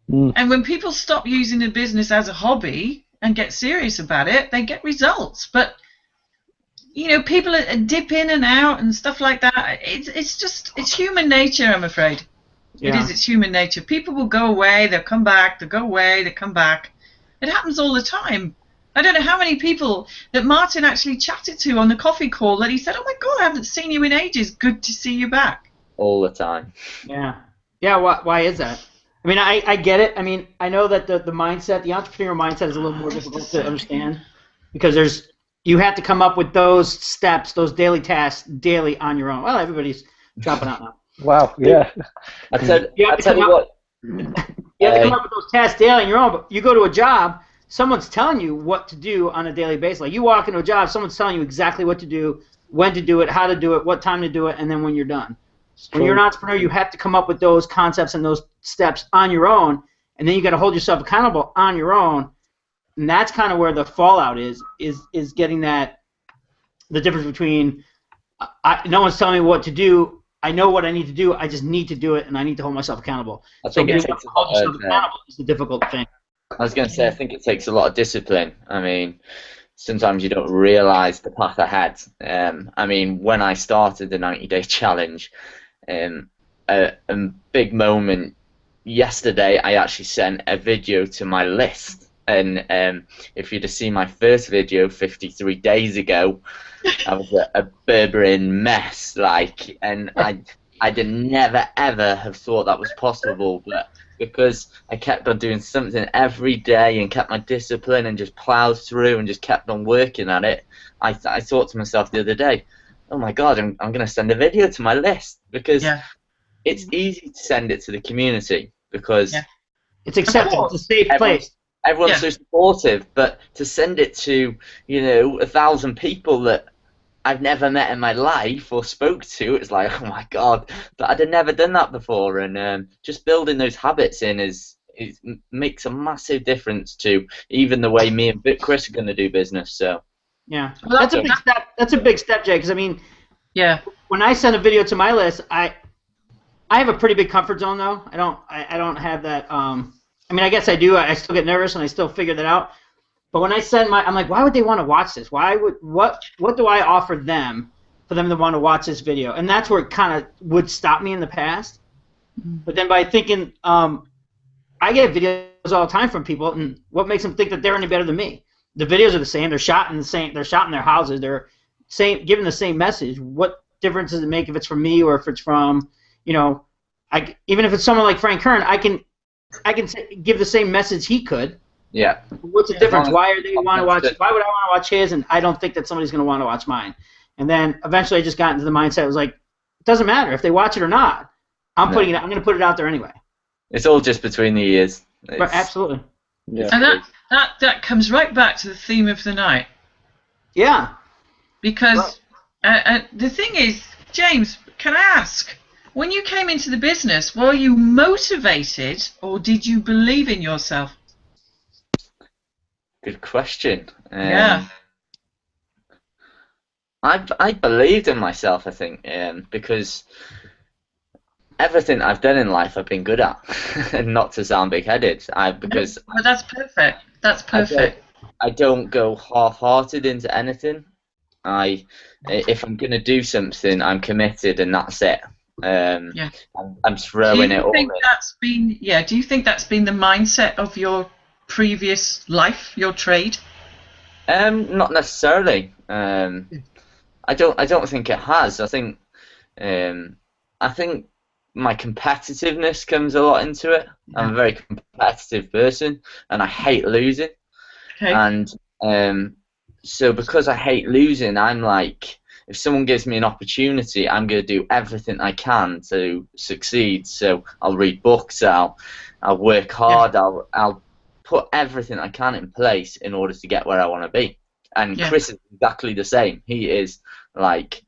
And when people stop using the business as a hobby and get serious about it, they get results. But people dip in and out and stuff like that. It's human nature, I'm afraid. Yeah. It is. It's human nature. People will go away. They'll come back. They'll go away. They come back. It happens all the time. I don't know how many people that Martin actually chatted to on the coffee call that he said, oh my God, I haven't seen you in ages. Good to see you back. All the time. Yeah. Yeah, why is that? I mean, I get it. I mean, I know that the mindset, the entrepreneurial mindset is a little more difficult to understand because you have to come up with those steps, those daily tasks daily on your own. Well, everybody's dropping out now. Wow, yeah. I tell you what. You have to come up with those tasks daily on your own, but you go to a job, someone's telling you what to do on a daily basis. Like you walk into a job, someone's telling you exactly what to do, when to do it, how to do it, what time to do it, and then when you're done. When you're an entrepreneur, you have to come up with those concepts and those steps on your own, and then you got to hold yourself accountable on your own. And that's kind of where the fallout is getting the difference between no one's telling me what to do. I know what I need to do. I just need to do it, and I need to hold myself accountable. So getting to hold yourself accountable is the difficult thing. I was going to say, I think it takes a lot of discipline. I mean, sometimes you don't realize the path ahead. I mean, when I started the 90-day challenge, a big moment yesterday, I actually sent a video to my list, And if you'd have seen my first video 53 days ago, I was a Berberian mess, like, and I'd never ever have thought that was possible, but because I kept on doing something every day and kept my discipline and just plowed through and just kept on working at it, I thought to myself the other day, oh my God, I'm going to send a video to my list, because it's easy to send it to the community because it's accepted. It's a safe place. Everyone's so supportive, but to send it to 1,000 people that I've never met in my life or spoke to, it's like, oh my God, but I'd have never done that before. And just building those habits in makes a massive difference to even the way me and Chris are going to do business. So yeah, well, that's a big step. That's a big step, Jay. Because I mean, when I send a video to my list, I have a pretty big comfort zone though. I don't have that. I mean, I guess I do. I still get nervous and I still figure that out. But when I send I'm like, why would they want to watch this? What do I offer them for them to want to watch this video? And that's where it kind of would stop me in the past. But then by thinking, I get videos all the time from people, and what makes them think that they're any better than me? The videos are the same. They're shot in their houses. They're giving the same message. What difference does it make if it's from me or if it's from, even if it's someone like Frank Kern, I can give the same message he could. Yeah. What's the difference? Why would I want to watch his, and I don't think that somebody's going to want to watch mine? And then eventually I just got into the mindset. It was like, it doesn't matter if they watch it or not. I'm going to put it out there anyway. It's all just between the ears. Right, absolutely. Yeah. And that comes right back to the theme of the night. Yeah. Because the thing is, James, can I ask, when you came into the business, were you motivated or did you believe in yourself? Good question. I believed in myself, I think, because everything I've done in life I've been good at, and not to sound big-headed. Because well, that's perfect. That's perfect. I don't go half-hearted into anything. If I'm going to do something, I'm committed, and that's it. I'm throwing it all in. Do you think that's been the mindset of your previous life, your trade? Not necessarily. I don't think it has. I think my competitiveness comes a lot into it. I'm a very competitive person, and I hate losing. Okay. And so because I hate losing, I'm like, if someone gives me an opportunity, I'm going to do everything I can to succeed. So I'll read books, I'll work hard, I'll put everything I can in place in order to get where I want to be. And Chris is exactly the same. He is like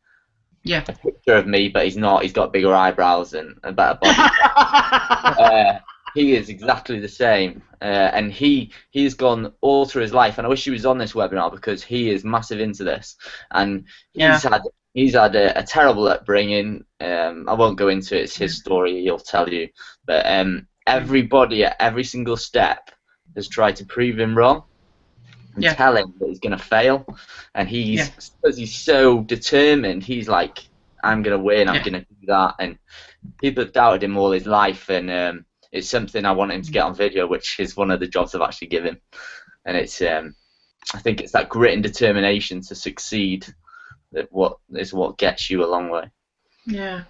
a picture of me, but he's not. He's got bigger eyebrows and a better body. He is exactly the same, and he's gone all through his life. And I wish he was on this webinar because he is massive into this, and he's had a terrible upbringing. I won't go into it. It's his story. He'll tell you. But everybody at every single step has tried to prove him wrong and tell him that he's going to fail. And because he's so determined, he's like, I'm going to win, I'm going to do that. And people have doubted him all his life, and it's something I want him to get on video, which is one of the jobs I've actually given. And it's, I think it's that grit and determination to succeed that is what gets you a long way. Yeah.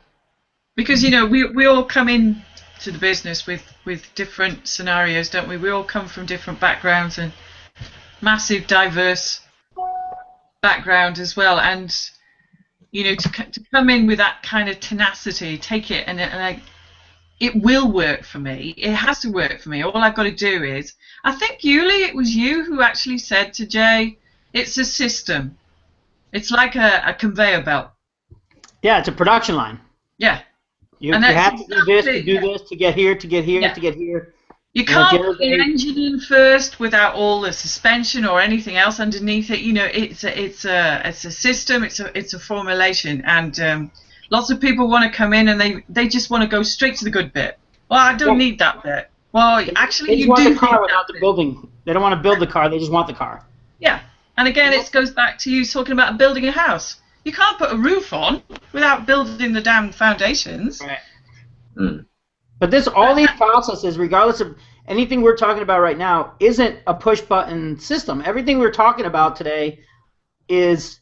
Because, we all come in to the business with different scenarios, don't we? We all come from different backgrounds and massive diverse background as well, and to come in with that kind of tenacity, take it and it will work for me. It has to work for me. All I've got to do is, I think Yuli, it was you who actually said to Jay, it's a system. It's like a conveyor belt. Yeah, it's a production line. Yeah. You have to do this, to do this, to get here, to get here, to get here. You can't put the engine in first without all the suspension or anything else underneath it. It's a system. It's a formulation, and lots of people want to come in and they just want to go straight to the good bit. Well, I don't need that bit. Well, actually, you do need that bit. Building. They don't want to build the car. They just want the car. Yeah, and again, it goes back to you talking about building a house. You can't put a roof on without building the damn foundations. Right. But all these processes, regardless of, anything we're talking about right now isn't a push button system. Everything we're talking about today is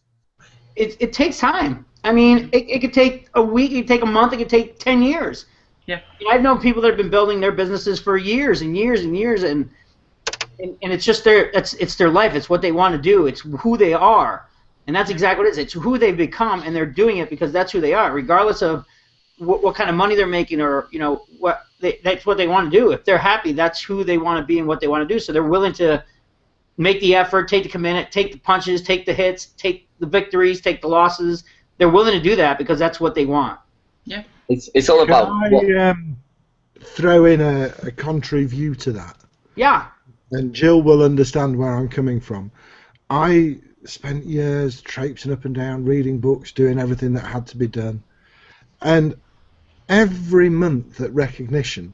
it takes time. I mean, it could take a week, it could take a month, it could take 10 years. Yeah. I've known people that have been building their businesses for years and years and years, and it's just it's their life. It's what they want to do. It's who they are, and that's exactly what it is. It's who they've become, and they're doing it because that's who they are, regardless of what kind of money they're making, or that's what they want to do. If they're happy, that's who they want to be and what they want to do. So they're willing to make the effort, take the commitment, take the punches, take the hits, take the victories, take the losses. They're willing to do that because that's what they want. Yeah. It's all about. Can I throw in a contrary view to that? Yeah. And Jill will understand where I'm coming from. I spent years traipsing up and down, reading books, doing everything that had to be done. And every month at recognition,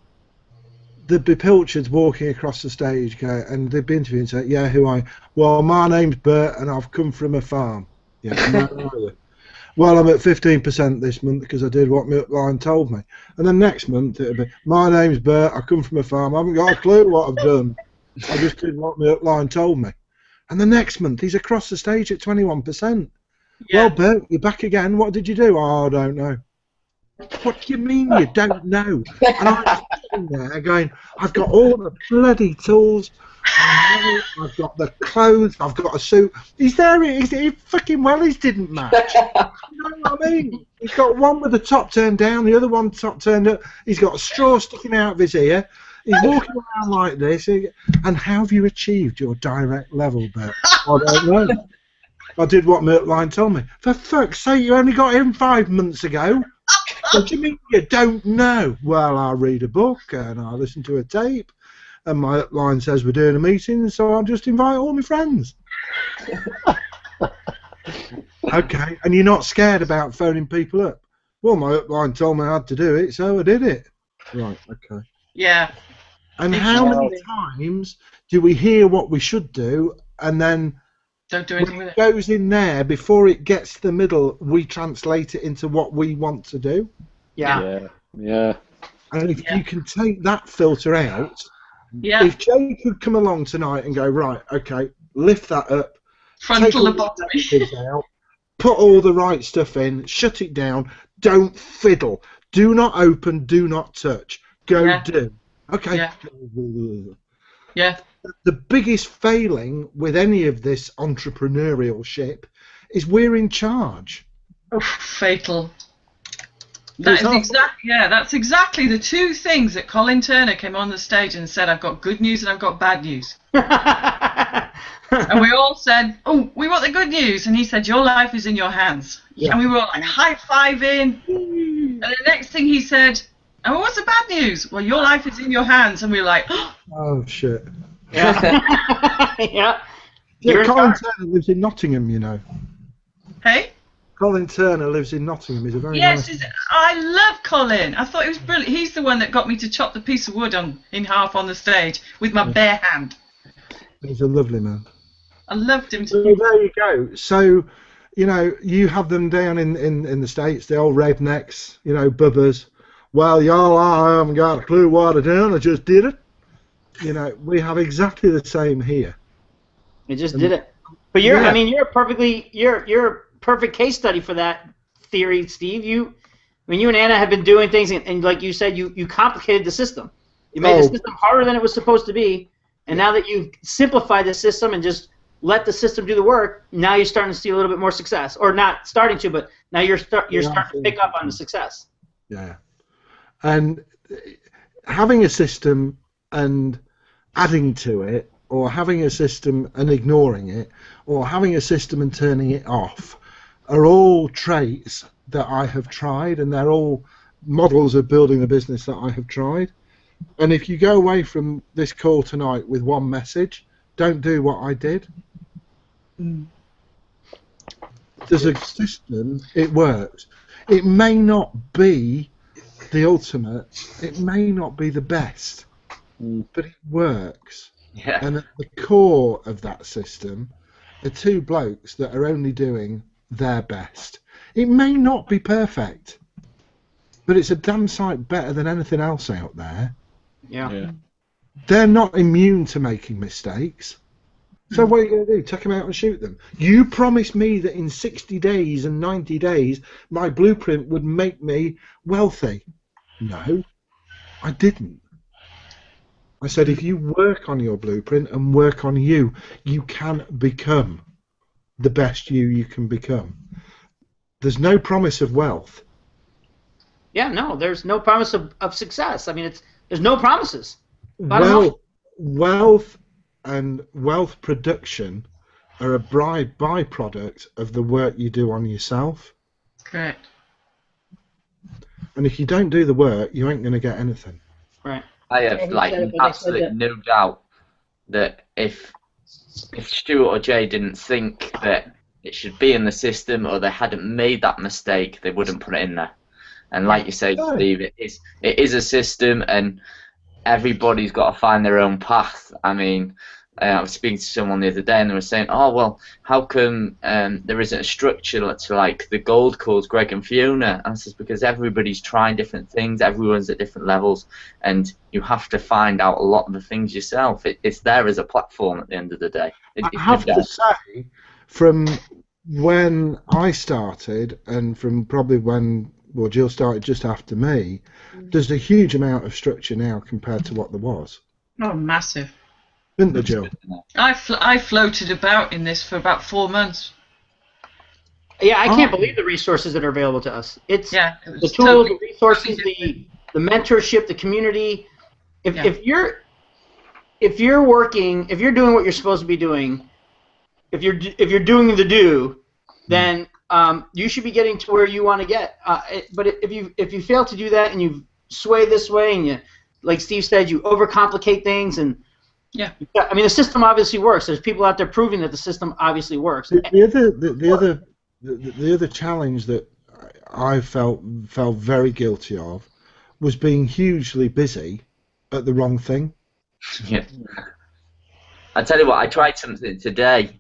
there'd be pilchards walking across the stage, and they'd be interviewing and say, "Yeah, who are you?" "Well, my name's Bert, and I've come from a farm." "Yeah, no, are you?" "Well, I'm at 15% this month because I did what my upline told me." And then next month it'd be, "My name's Bert, I come from a farm, I haven't got a clue what I've done. I just did what my upline told me." And the next month he's across the stage at 21%. Yeah. "Well, Bert, you're back again. What did you do?" "Oh, I don't know." "What do you mean you don't know?" And I'm sitting there going, I've got all the bloody tools, I've got the clothes, I've got a suit. He fucking wellies didn't match. You know what I mean? He's got one with the top turned down, the other one top turned up. He's got a straw sticking out of his ear. He's walking around like this. And how have you achieved your direct level, Bert? I don't know. I did what my upline told me. For fuck's sake, you only got him 5 months ago. What do you mean you don't know? Well, I read a book and I listen to a tape, and my upline says we're doing a meeting, so I'll just invite all my friends. Okay, and you're not scared about phoning people up? Well, my upline told me I had to do it, so I did it. Right, okay. Yeah. And how many times do we hear what we should do, and then don't do anything with it? Goes in there before it gets to the middle, we translate it into what we want to do? Yeah. Yeah. And if you can take that filter out, Yeah. if Jay could come along tonight and go, right, okay, lift that up, Frontal take all the lobotomy. negatives out, put all the right stuff in, shut it down, don't fiddle, do not open, do not touch, go do. Okay. Yeah. Yeah. The biggest failing with any of this entrepreneurial ship is we're in charge. Oh, fatal. That's exactly the two things that Colin Turner came on the stage and said, "I've got good news and I've got bad news." And we all said, "Oh, we want the good news." And he said, "Your life is in your hands." Yeah. And we were all like high-fiving. And the next thing he said, "Oh, what's the bad news?" "Well, your life is in your hands." And we were like, "Oh, shit." Yeah. Yeah, Colin Turner lives in Nottingham, you know. Hey? Colin Turner lives in Nottingham. He's a very yes, nice... I love Colin. I thought he was brilliant. He's the one that got me to chop the piece of wood in half on the stage with my bare hand. He's a lovely man. I loved him. So there you go. So, you know, you have them down in the States, the old rednecks, you know, bubbers. "Well, y'all, I haven't got a clue what I done. I just did it." You know, we have exactly the same here. You just did it. But you're, I mean, you're a perfect case study for that theory, Steve. You and Anna have been doing things, and like you said, you complicated the system. You made the system harder than it was supposed to be, and now that you've simplified the system and just let the system do the work, now you're starting to see a little bit more success, or not starting to, but now you're starting to pick up on the success. Yeah, and having a system and adding to it, or having a system and ignoring it, or having a system and turning it off, are all traits that I have tried, and they're all models of building a business that I have tried. And if you go away from this call tonight with one message, don't do what I did. There's a system, it works. It may not be the ultimate, it may not be the best, but it works. Yeah. And at the core of that system are two blokes that are only doing their best. It may not be perfect, but it's a damn sight better than anything else out there. Yeah. they're not immune to making mistakes. So what are you going to do? Tuck them out and shoot them? You promised me that in 60 days and 90 days my blueprint would make me wealthy. No, I didn't. I said if you work on your blueprint and work on you, you can become the best you can become. There's no promise of wealth. Yeah, no, there's no promise of success. I mean, there's no promises. Well, wealth and wealth production are a byproduct of the work you do on yourself. Correct. And if you don't do the work, you ain't going to get anything. Right. I have absolutely no doubt that if Stuart or Jay didn't think that it should be in the system or they hadn't made that mistake, they wouldn't put it in there. And like you say, Steve, it is a system, and everybody's got to find their own path. I mean, I was speaking to someone the other day, and they were saying, "Oh well, how come there isn't a structure to like the gold calls, Greg and Fiona?" And I says, because everybody's trying different things, everyone's at different levels, and you have to find out a lot of the things yourself. It's there as a platform at the end of the day. I have to say, from when I started, and from probably when Jill started just after me, there's a huge amount of structure now compared to what there was. Oh, massive. Isn't there, Jill? I floated about in this for about 4 months. Yeah, I can't believe the resources that are available to us. It's the tools, the resources, the mentorship, the community. If you're working, if you're doing what you're supposed to be doing, if you're doing the do, then you should be getting to where you want to get. But if you fail to do that and you sway this way and you, like Steve said, you overcomplicate things and I mean the system obviously works. There's people out there proving that the system obviously works. The other challenge that I felt very guilty of was being hugely busy at the wrong thing. Yeah. I tell you what, I tried something today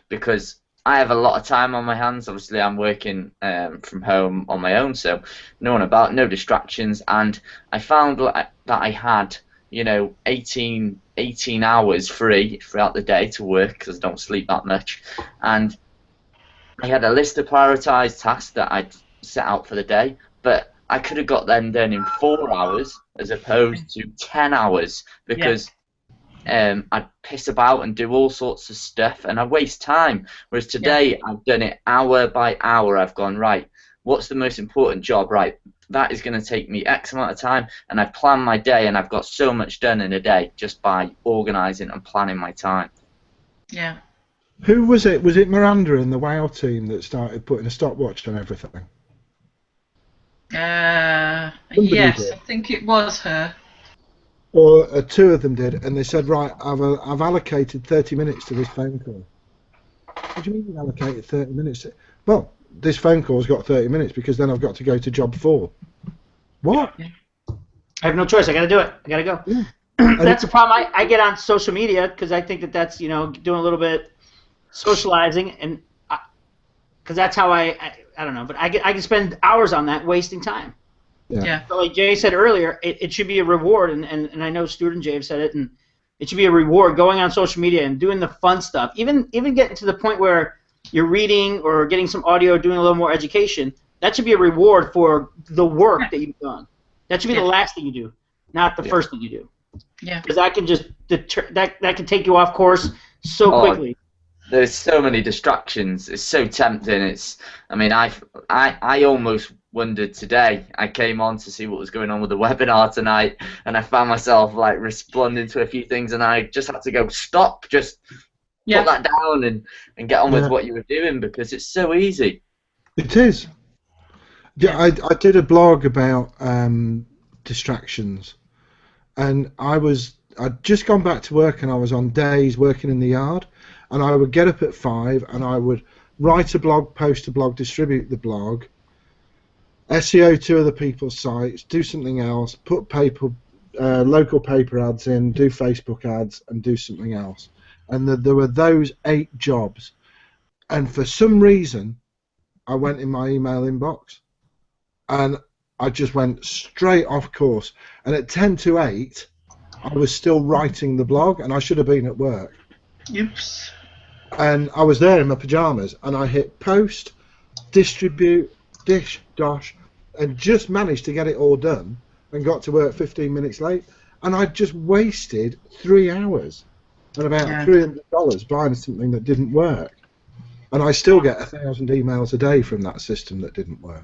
because I have a lot of time on my hands. Obviously, I'm working from home on my own, so no distractions, and I found that I had 18 hours free throughout the day to work because I don't sleep that much, and I had a list of prioritized tasks that I'd set out for the day, but I could have got them done in 4 hours as opposed to 10 hours because I'd piss about and do all sorts of stuff and I waste time. Whereas today I've done it hour by hour. I've gone, right, what's the most important job? Right, that is going to take me X amount of time, and I've planned my day and I've got so much done in a day just by organising and planning my time. Yeah. Who was it? Was it Miranda in the WoW team that started putting a stopwatch on everything? Yes, I think it was her. Or two of them did, and they said, right, I've allocated 30 minutes to this phone call. What do you mean you allocated 30 minutes? Well, this phone call's got 30 minutes because then I've got to go to job 4. What? I have no choice. I got to do it. I got to go. Yeah. That's the problem. I get on social media because I think that's doing a little bit socializing, and because that's how I don't know, but I can spend hours on that wasting time. Yeah. So like Jay said earlier, it should be a reward, and I know Stuart and Jay have said it, and it should be a reward going on social media and doing the fun stuff. Even getting to the point where you're reading or getting some audio, doing a little more education. That should be a reward for the work that you've done. That should be the last thing you do, not the first thing you do. Yeah. Because that can just that can take you off course so quickly. There's so many distractions. It's so tempting. I mean, I almost wondered today. I came on to see what was going on with the webinar tonight, and I found myself like responding to a few things, and I just had to go stop, just put that down, and get on with what you were doing because it's so easy. It is. Yeah, I did a blog about distractions, and I'd just gone back to work, and I was on days working in the yard. And I would get up at 5 and I would write a blog, post a blog, distribute the blog, SEO to other people's sites, do something else, put local paper ads in, do Facebook ads, and do something else. And there were those 8 jobs. And for some reason, I went in my email inbox and I just went straight off course. And at 10 to 8, I was still writing the blog, and I should have been at work. Oops. And I was there in my pajamas, and I hit post, distribute, dosh, and just managed to get it all done, and got to work 15 minutes late. And I just wasted 3 hours and about $300 buying something that didn't work. And I still get 1,000 emails a day from that system that didn't work.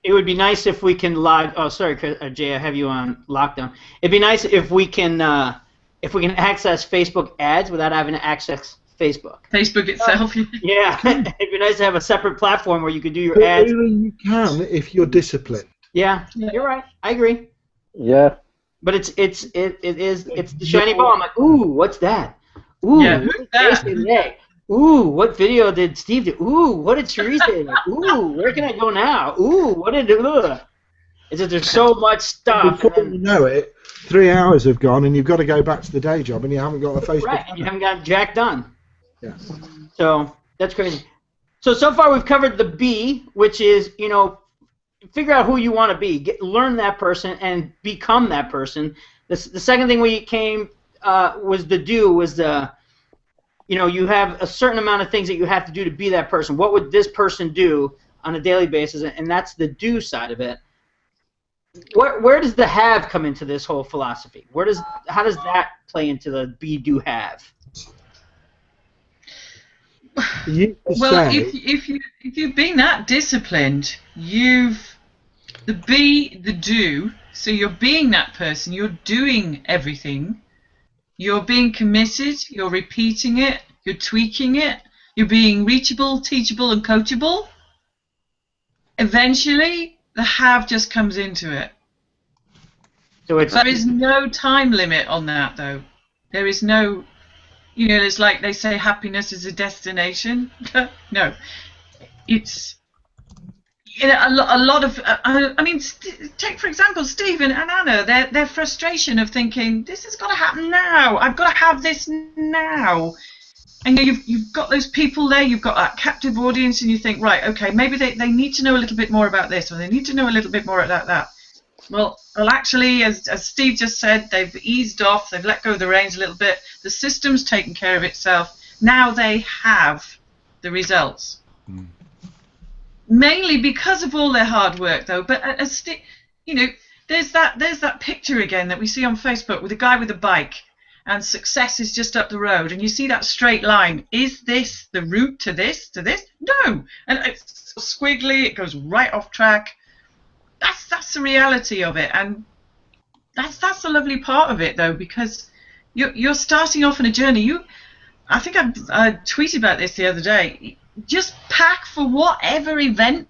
It would be nice if we can log. Oh, sorry, Jay, I have you on lockdown. It'd be nice if we can access Facebook ads without having to access Facebook. Facebook itself. Yeah, it'd be nice to have a separate platform where you could do your ads. Really, you can if you're disciplined. Yeah, you're right. I agree. Yeah. But it's the shiny ball. I'm like, ooh, what's that? Ooh, Yeah, who's that? today? Ooh, what video did Steve do? Ooh, what did Teresa do? Ooh, where can I go now? Ooh, what did it? It's just there's so much stuff. Before you know it, 3 hours have gone, and you've got to go back to the day job, and you haven't got a Facebook. Right, and you haven't got jack done. Yeah. So that's crazy. So far we've covered the B, which is figure out who you want to be, learn that person, and become that person. The second thing we came was the do, was the, you have a certain amount of things that you have to do to be that person. What would this person do on a daily basis? And that's the do side of it. Where does the have come into this whole philosophy? How does that play into the be, do, have? Well, if you've been that disciplined, the be, the do. So you're being that person. You're doing everything. You're being committed. You're repeating it. You're tweaking it. You're being reachable, teachable, and coachable. Eventually, the have just comes into it. So there is no time limit on that, though. There is no. It's like they say happiness is a destination. No, it's a lot of. Take for example Stephen and Anna. Their frustration of thinking this has got to happen now. I've got to have this now. And you've got those people there. You've got that captive audience, and you think, right, okay, maybe they need to know a little bit more about this, or they need to know a little bit more about that. Well, actually, as Steve just said, they've eased off. They've let go of the reins a little bit. The system's taken care of itself. Now they have the results. Mainly because of all their hard work, though. But there's that picture again that we see on Facebook with a guy with a bike, and success is just up the road, and you see that straight line. Is this the route to this? No, and it's squiggly. It goes right off track. That's the reality of it, and that's the lovely part of it, though, because you're starting off on a journey. I think I tweeted about this the other day. Just pack for whatever event,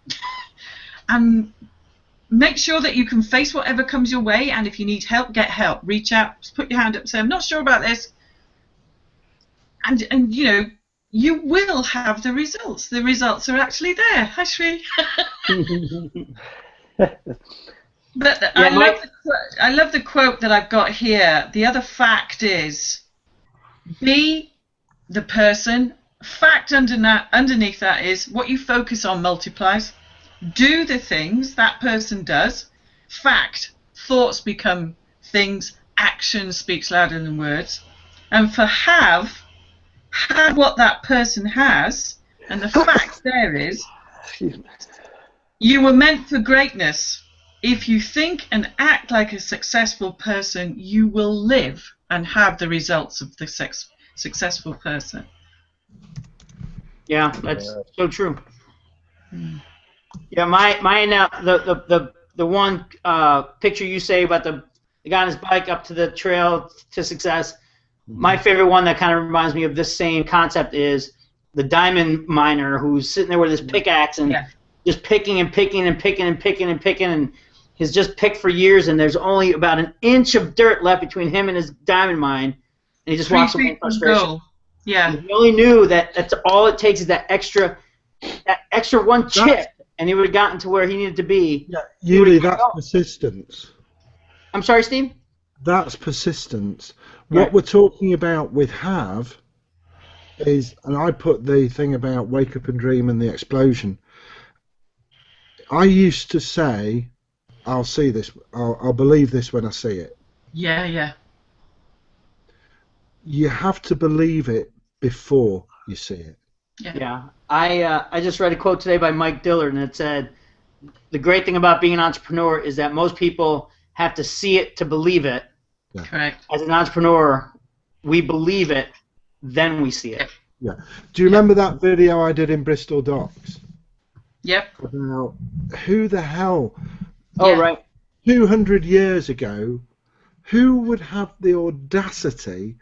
and make sure that you can face whatever comes your way. And if you need help, get help. Reach out, just put your hand up, say, "I'm not sure about this," and you will have the results. The results are actually there. Hi, Shri. But I love the quote that I've got here. The other fact is, be the person. Fact underneath that is what you focus on multiplies. Do the things that person does. Fact, thoughts become things. Action speaks louder than words. And for have what that person has. And the fact there is, you were meant for greatness. If you think and act like a successful person, you will live and have the results of the successful person. Yeah, that's so true. Yeah, the one picture you say about the guy on his bike up to the trail to success. My favorite one that kind of reminds me of this same concept is the diamond miner who's sitting there with his pickaxe and just picking and picking and picking and picking and picking, and he's just picked for years, and there's only about an inch of dirt left between him and his diamond mine, and he just walks away in frustration. Yeah. He only knew that that's all it takes is that extra one chip, and he would have gotten to where he needed to be. Yeah, Yuli, that's persistence. I'm sorry, Steve? That's persistence. What we're talking about with have is, and I put the thing about wake up and dream and the explosion. I used to say, I'll see this, I'll believe this when I see it. Yeah. you have to believe it before you see it. Yeah. I just read a quote today by Mike Dillard, and it said, the great thing about being an entrepreneur is that most people have to see it to believe it. Yeah. Correct. As an entrepreneur, we believe it, then we see it. Yeah. Do you remember that video I did in Bristol Docks? Yep. About who the hell, Oh, Yeah. right. 200 years ago, who would have the audacity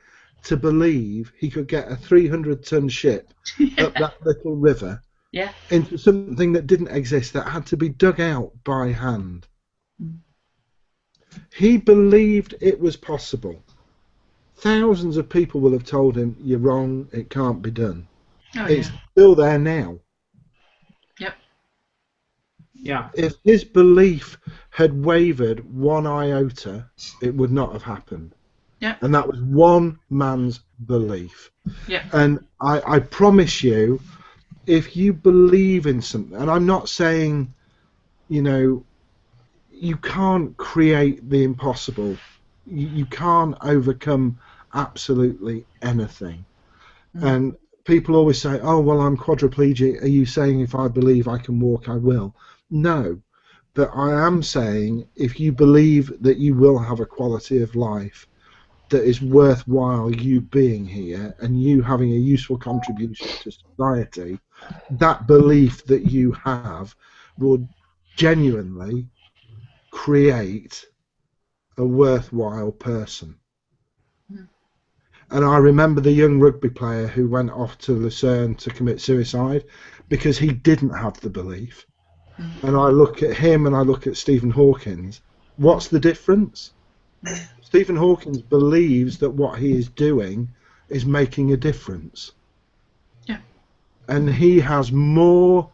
to believe he could get a 300-ton ship up that little river Yeah. into something that didn't exist, that had to be dug out by hand? He believed it was possible. Thousands of people will have told him, you're wrong, it can't be done. Oh, It's yeah. still there now. Yep. Yeah. If his belief had wavered one iota, it would not have happened. Yeah. And that was one man's belief. Yeah. And I promise you, if you believe in something, and I'm not saying, you know, you can't create the impossible. You can't overcome absolutely anything. And people always say, oh, well, I'm quadriplegic. Are you saying if I believe I can walk, I will? No. But I am saying if you believe that you will have a quality of life that is worthwhile you being here and you having a useful contribution to society, that belief that you have will genuinely create a worthwhile person. And I remember the young rugby player who went off to Lucerne to commit suicide because he didn't have the belief. And I look at him and I look at Stephen Hawkins. What's the difference? Stephen Hawkins believes that what he is doing is making a difference. Yeah. And he has more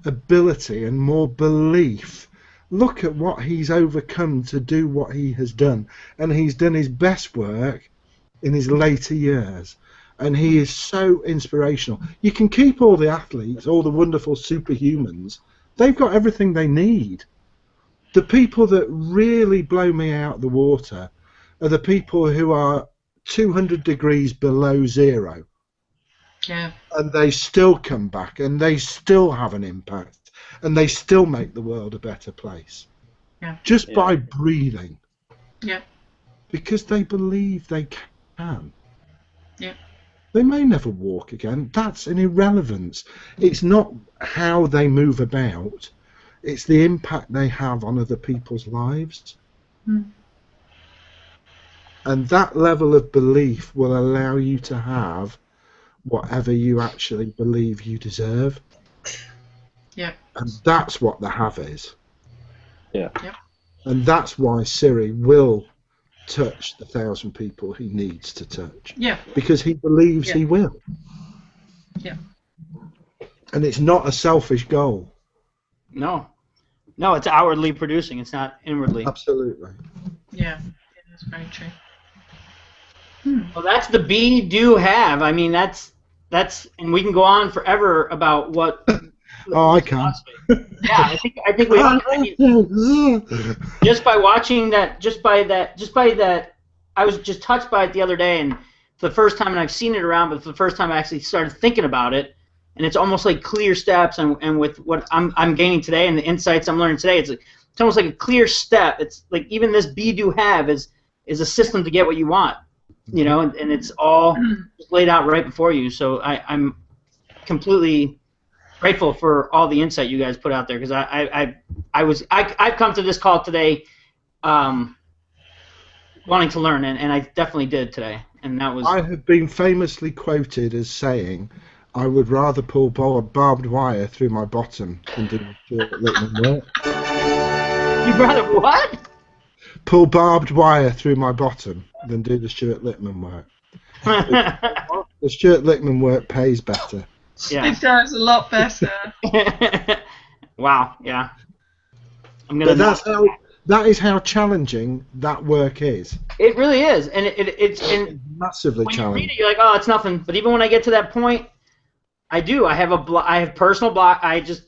ability and more belief. Look at what he's overcome to do what he has done. And he's done his best work in his later years. And he is so inspirational. You can keep all the athletes, all the wonderful superhumans. They've got everything they need. The people that really blow me out the water are the people who are 200 degrees below zero. Yeah. And they still come back and they still have an impact and they still make the world a better place. Yeah. Just by breathing. Yeah. Because they believe they can. Yeah. They may never walk again. That's an irrelevance. It's not how they move about. It's the impact they have on other people's lives. And that level of belief will allow you to have whatever you actually believe you deserve. Yeah. And that's what the have is. Yeah. Yep. And that's why Siri will touch the 1,000 people he needs to touch. Yeah. Because he believes he will. Yeah. And it's not a selfish goal. No. No, it's outwardly producing. It's not inwardly. Absolutely. Yeah. That's very true. Well, that's the be, do, have. I mean, that's, and we can go on forever about what. Oh, I can. Yeah, I think we. I mean, just by watching that, just by that, I was just touched by it the other day, and for the first time, and I've seen it around, but for the first time, I actually started thinking about it, and it's almost like clear steps, and with what I'm gaining today and the insights I'm learning today, it's almost like a clear step. It's like even this be, do, have is a system to get what you want. You know, and it's all just laid out right before you. So I'm completely grateful for all the insight you guys put out there, because I've come to this call today wanting to learn, and I definitely did today, and that was. I have been famously quoted as saying, "I would rather pull barbed wire through my bottom than do Stuart Littman work." You'd rather what? Pull barbed wire through my bottom than do the Stuart Littman work. The Stuart Littman work pays better. Yeah. It does a lot better. Wow. Yeah. I'm But gonna. that is how challenging that work is. It really is, and it's Massively when you read challenging. it, you're like, oh, it's nothing. But even when I get to that point, I have personal block. I just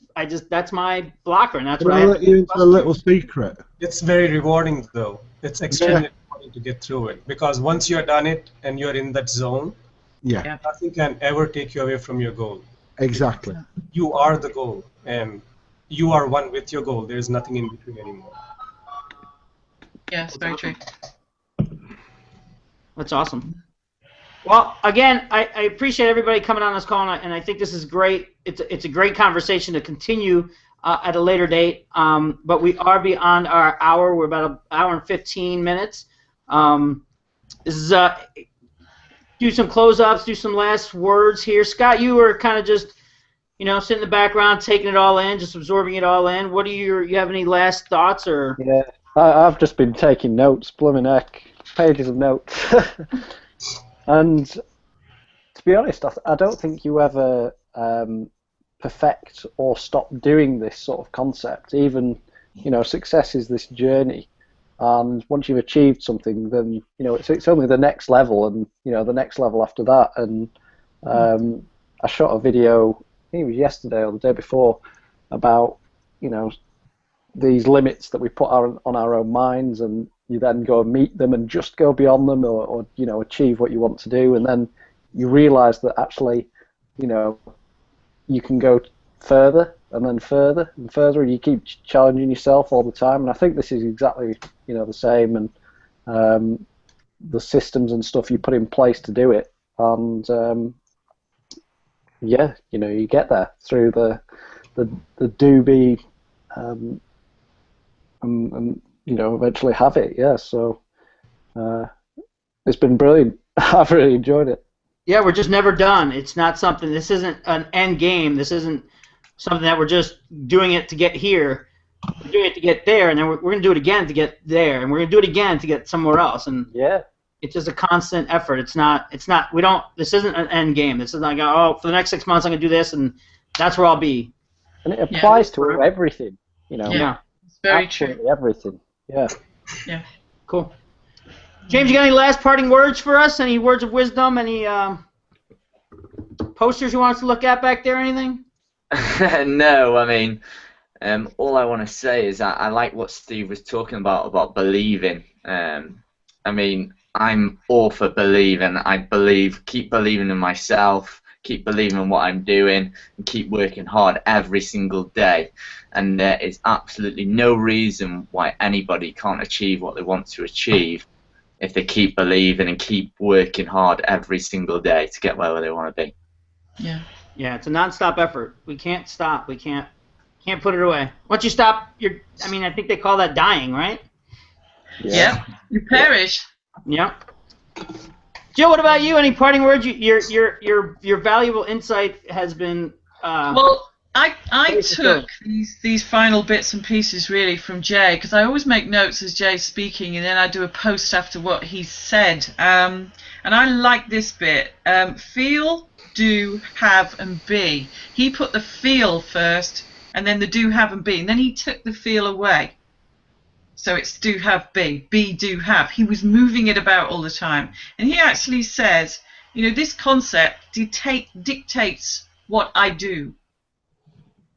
that's my blocker, and that's Can what I let you into a little secret? It's very rewarding, though. It's extremely rewarding. to get through it. Because once you're done it and you're in that zone, Yeah, nothing can ever take you away from your goal. exactly. You are the goal, and you are one with your goal. There is nothing in between anymore. Yes, very true. That's awesome. Well, again, I appreciate everybody coming on this call, and I think this is great. It's a great conversation to continue at a later date. But we are beyond our hour. We're about an hour and 15 minutes. This is do some close-ups, do some last words here. Scott, you were kind of just, sitting in the background, taking it all in, just absorbing it all in. What do you have any last thoughts or? Yeah, I've just been taking notes, blooming heck, pages of notes. And to be honest, I don't think you ever perfect or stop doing this sort of concept. Even, success is this journey. And once you've achieved something, then, it's only the next level and, the next level after that. And I shot a video, I think it was yesterday or the day before, about, these limits that we put on our own minds, and you then go and meet them and just go beyond them or achieve what you want to do. And then you realize that actually, you can go further and then further and further, and you keep challenging yourself all the time. And I think this is exactly, the same, and the systems and stuff you put in place to do it. And you get there through the do-be, and eventually have it. Yeah, so it's been brilliant. I've really enjoyed it. Yeah, we're just never done. It's not something. This isn't an end game. This isn't something that we're just doing it to get here. We're doing it to get there, and then we're going to do it again to get there, and we're going to do it again to get somewhere else. And it's just a constant effort. It's not. We don't. This isn't an end game. This is like, for the next 6 months I'm going to do this, and that's where I'll be. And it applies to everything. Yeah. It's very absolutely true. Everything. Yeah. Yeah. Cool. James, you got any last parting words for us? Any words of wisdom? Any posters you want us to look at back there? Anything? No, I mean, all I want to say is I like what Steve was talking about believing. I mean, I'm all for believing. I keep believing in myself, keep believing in what I'm doing, and keep working hard every single day. And there is absolutely no reason why anybody can't achieve what they want to achieve if they keep believing and keep working hard every single day to get where they want to be. Yeah. Yeah, it's a non-stop effort. We can't stop. We can't put it away. Once you stop, I think they call that dying, right? Yeah. You perish. Yep. Jill, what about you? Any parting words? Your valuable insight has been. Well, I took these final bits and pieces really from Jay, because I always make notes as Jay's speaking, and then I do a post after what he said. And I like this bit: feel, do, have, and be. He put the feel first, and then the do, have, and be, and then he took the feel away. So it's do, have, be, do, have. He was moving it about all the time. And he actually says, this concept dictates what I do.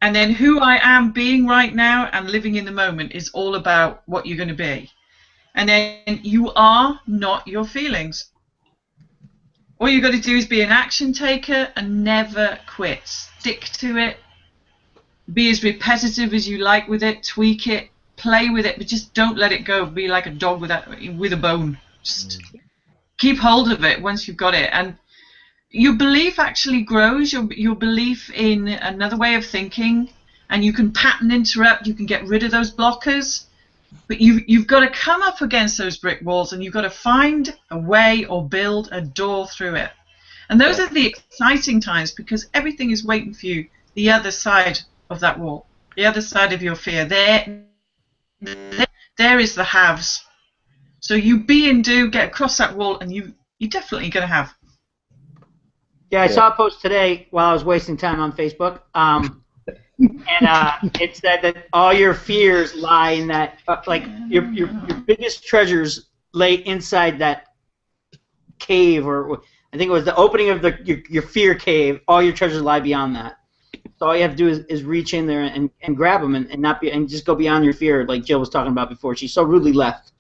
And then who I am being right now and living in the moment is all about what you're going to be. And then you are not your feelings. All you've got to do is be an action taker and never quit. Stick to it. Be as repetitive as you like with it. Tweak it. Play with it, but just don't let it go. Be like a dog with a bone. Just keep hold of it once you've got it, and your belief actually grows. Your belief in another way of thinking, and you can pattern interrupt. You can get rid of those blockers, but you've got to come up against those brick walls, and you've got to find a way or build a door through it. And those are the exciting times, because everything is waiting for you the other side of that wall, the other side of your fear. There is the haves. So you be and do, get across that wall, and you're definitely going to have. Yeah, I saw a post today while I was wasting time on Facebook, and it said that all your fears lie in that, your biggest treasures lay inside that cave, or I think it was the opening of your fear cave. All your treasures lie beyond that. So all you have to do is reach in there and grab them and just go beyond your fear, like Jill was talking about before. She so rudely left.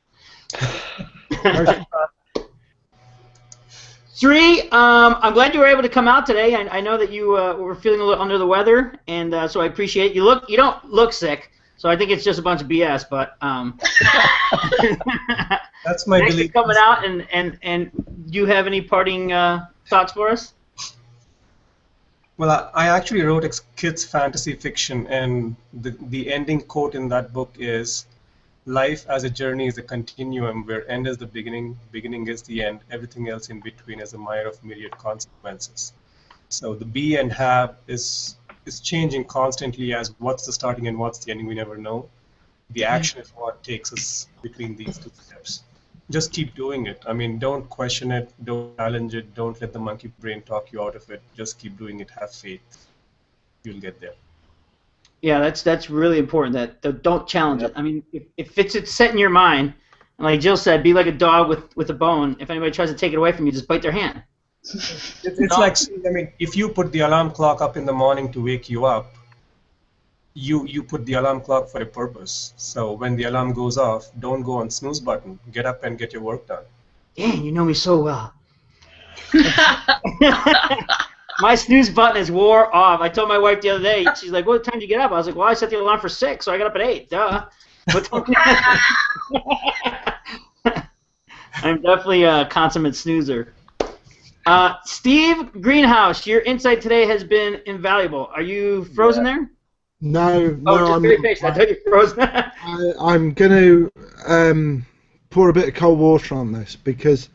Sri, I'm glad you were able to come out today. I know that you were feeling a little under the weather, and so I appreciate you. You don't look sick, so I think it's just a bunch of BS. But That's my thanks belief. for coming out, and do you have any parting thoughts for us? Well, I actually wrote a kids fantasy fiction, and the ending quote in that book is, "Life as a journey is a continuum where end is the beginning, beginning is the end, everything else in between is a mire of myriad consequences." So the be and have is changing constantly as what's the starting and what's the ending, we never know. The action is what takes us between these two steps. Just keep doing it. I mean, don't question it, don't challenge it, don't let the monkey brain talk you out of it. Just keep doing it, have faith. You'll get there. Yeah, that's really important. That don't challenge it. I mean, if it's set in your mind, and like Jill said, be like a dog with a bone. If anybody tries to take it away from you, just bite their hand. It's like, I mean, if you put the alarm clock up in the morning to wake you up, you put the alarm clock for a purpose. So when the alarm goes off, don't go on snooze button. Get up and get your work done. Dang, you know me so well. My snooze button is wore off. I told my wife the other day, she's like, what time did you get up? I was like, well, I set the alarm for 6, so I got up at 8. Duh. I'm definitely a consummate snoozer. Steve Greenhouse, your insight today has been invaluable. Are you frozen there? No, Oh, just very patient. I thought you were frozen. I'm going to pour a bit of cold water on this because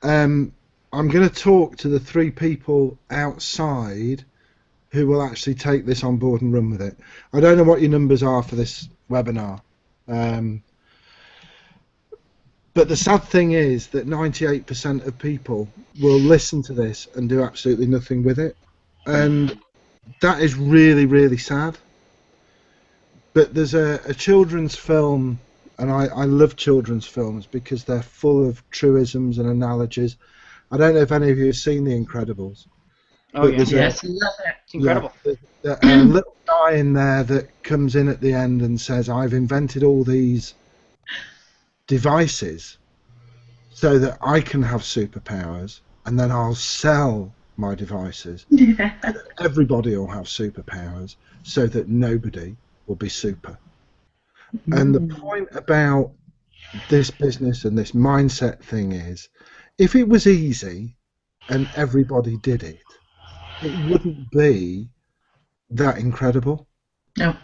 I'm going to talk to the 3 people outside who will actually take this on board and run with it. I don't know what your numbers are for this webinar. But the sad thing is that 98% of people will listen to this and do absolutely nothing with it. And that is really, really sad. But there's a children's film, and I love children's films because they're full of truisms and analogies. I don't know if any of you have seen The Incredibles. Oh, yeah. Yes, love it. It's incredible. Yeah, there's a little guy in there that comes in at the end and says, I've invented all these devices so that I can have superpowers, and then I'll sell my devices. Yeah. Everybody will have superpowers so that nobody will be super. And the point about this business and this mindset thing is, if it was easy and everybody did it, it wouldn't be that incredible. No.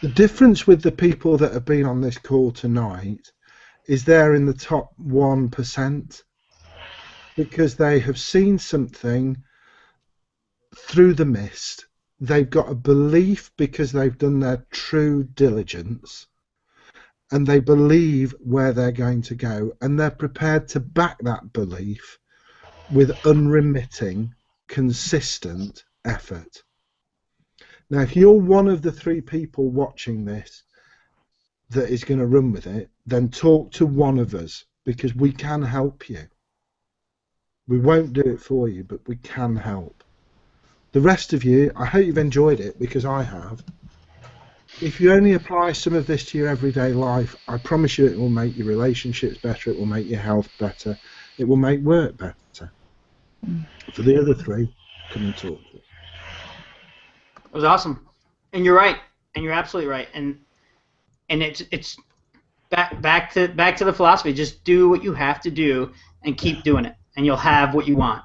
The difference with the people that have been on this call tonight is they're in the top 1% because they have seen something through the mist. They've got a belief because they've done their true diligence, and they believe where they're going to go, and they're prepared to back that belief with unremitting, consistent effort. Now, if you're one of the 3 people watching this that is going to run with it, then talk to one of us, because we can help you. We won't do it for you, but we can help. The rest of you, I hope you've enjoyed it, because I have. If you only apply some of this to your everyday life, I promise you it will make your relationships better, it will make your health better, it will make work better. For the other 3, come and talk to us. It was awesome. And you're right. And you're absolutely right. And it's back to the philosophy. Just do what you have to do and keep doing it, and you'll have what you want.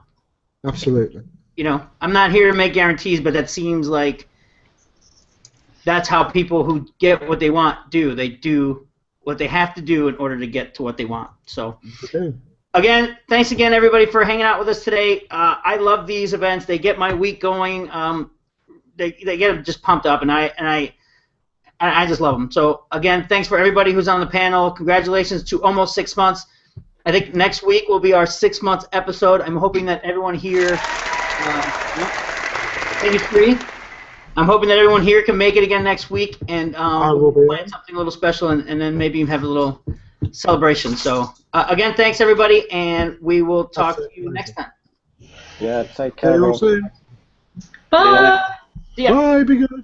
Absolutely. You know, I'm not here to make guarantees, but that seems like that's how people who get what they want do. They do what they have to do in order to get to what they want. So, again, thanks again, everybody, for hanging out with us today. I love these events. They get my week going. They get them just pumped up, and I just love them. So, again, thanks for everybody who's on the panel. Congratulations to almost 6 months. I think next week will be our 6-month episode. I'm hoping that everyone here thank you, Sri. I'm hoping that everyone here can make it again next week, and we'll plan something a little special, and then maybe even have a little celebration. So, again, thanks, everybody, and we will talk to you next time. Yeah, take care. See you all soon. Bye. See ya. Bye, be good.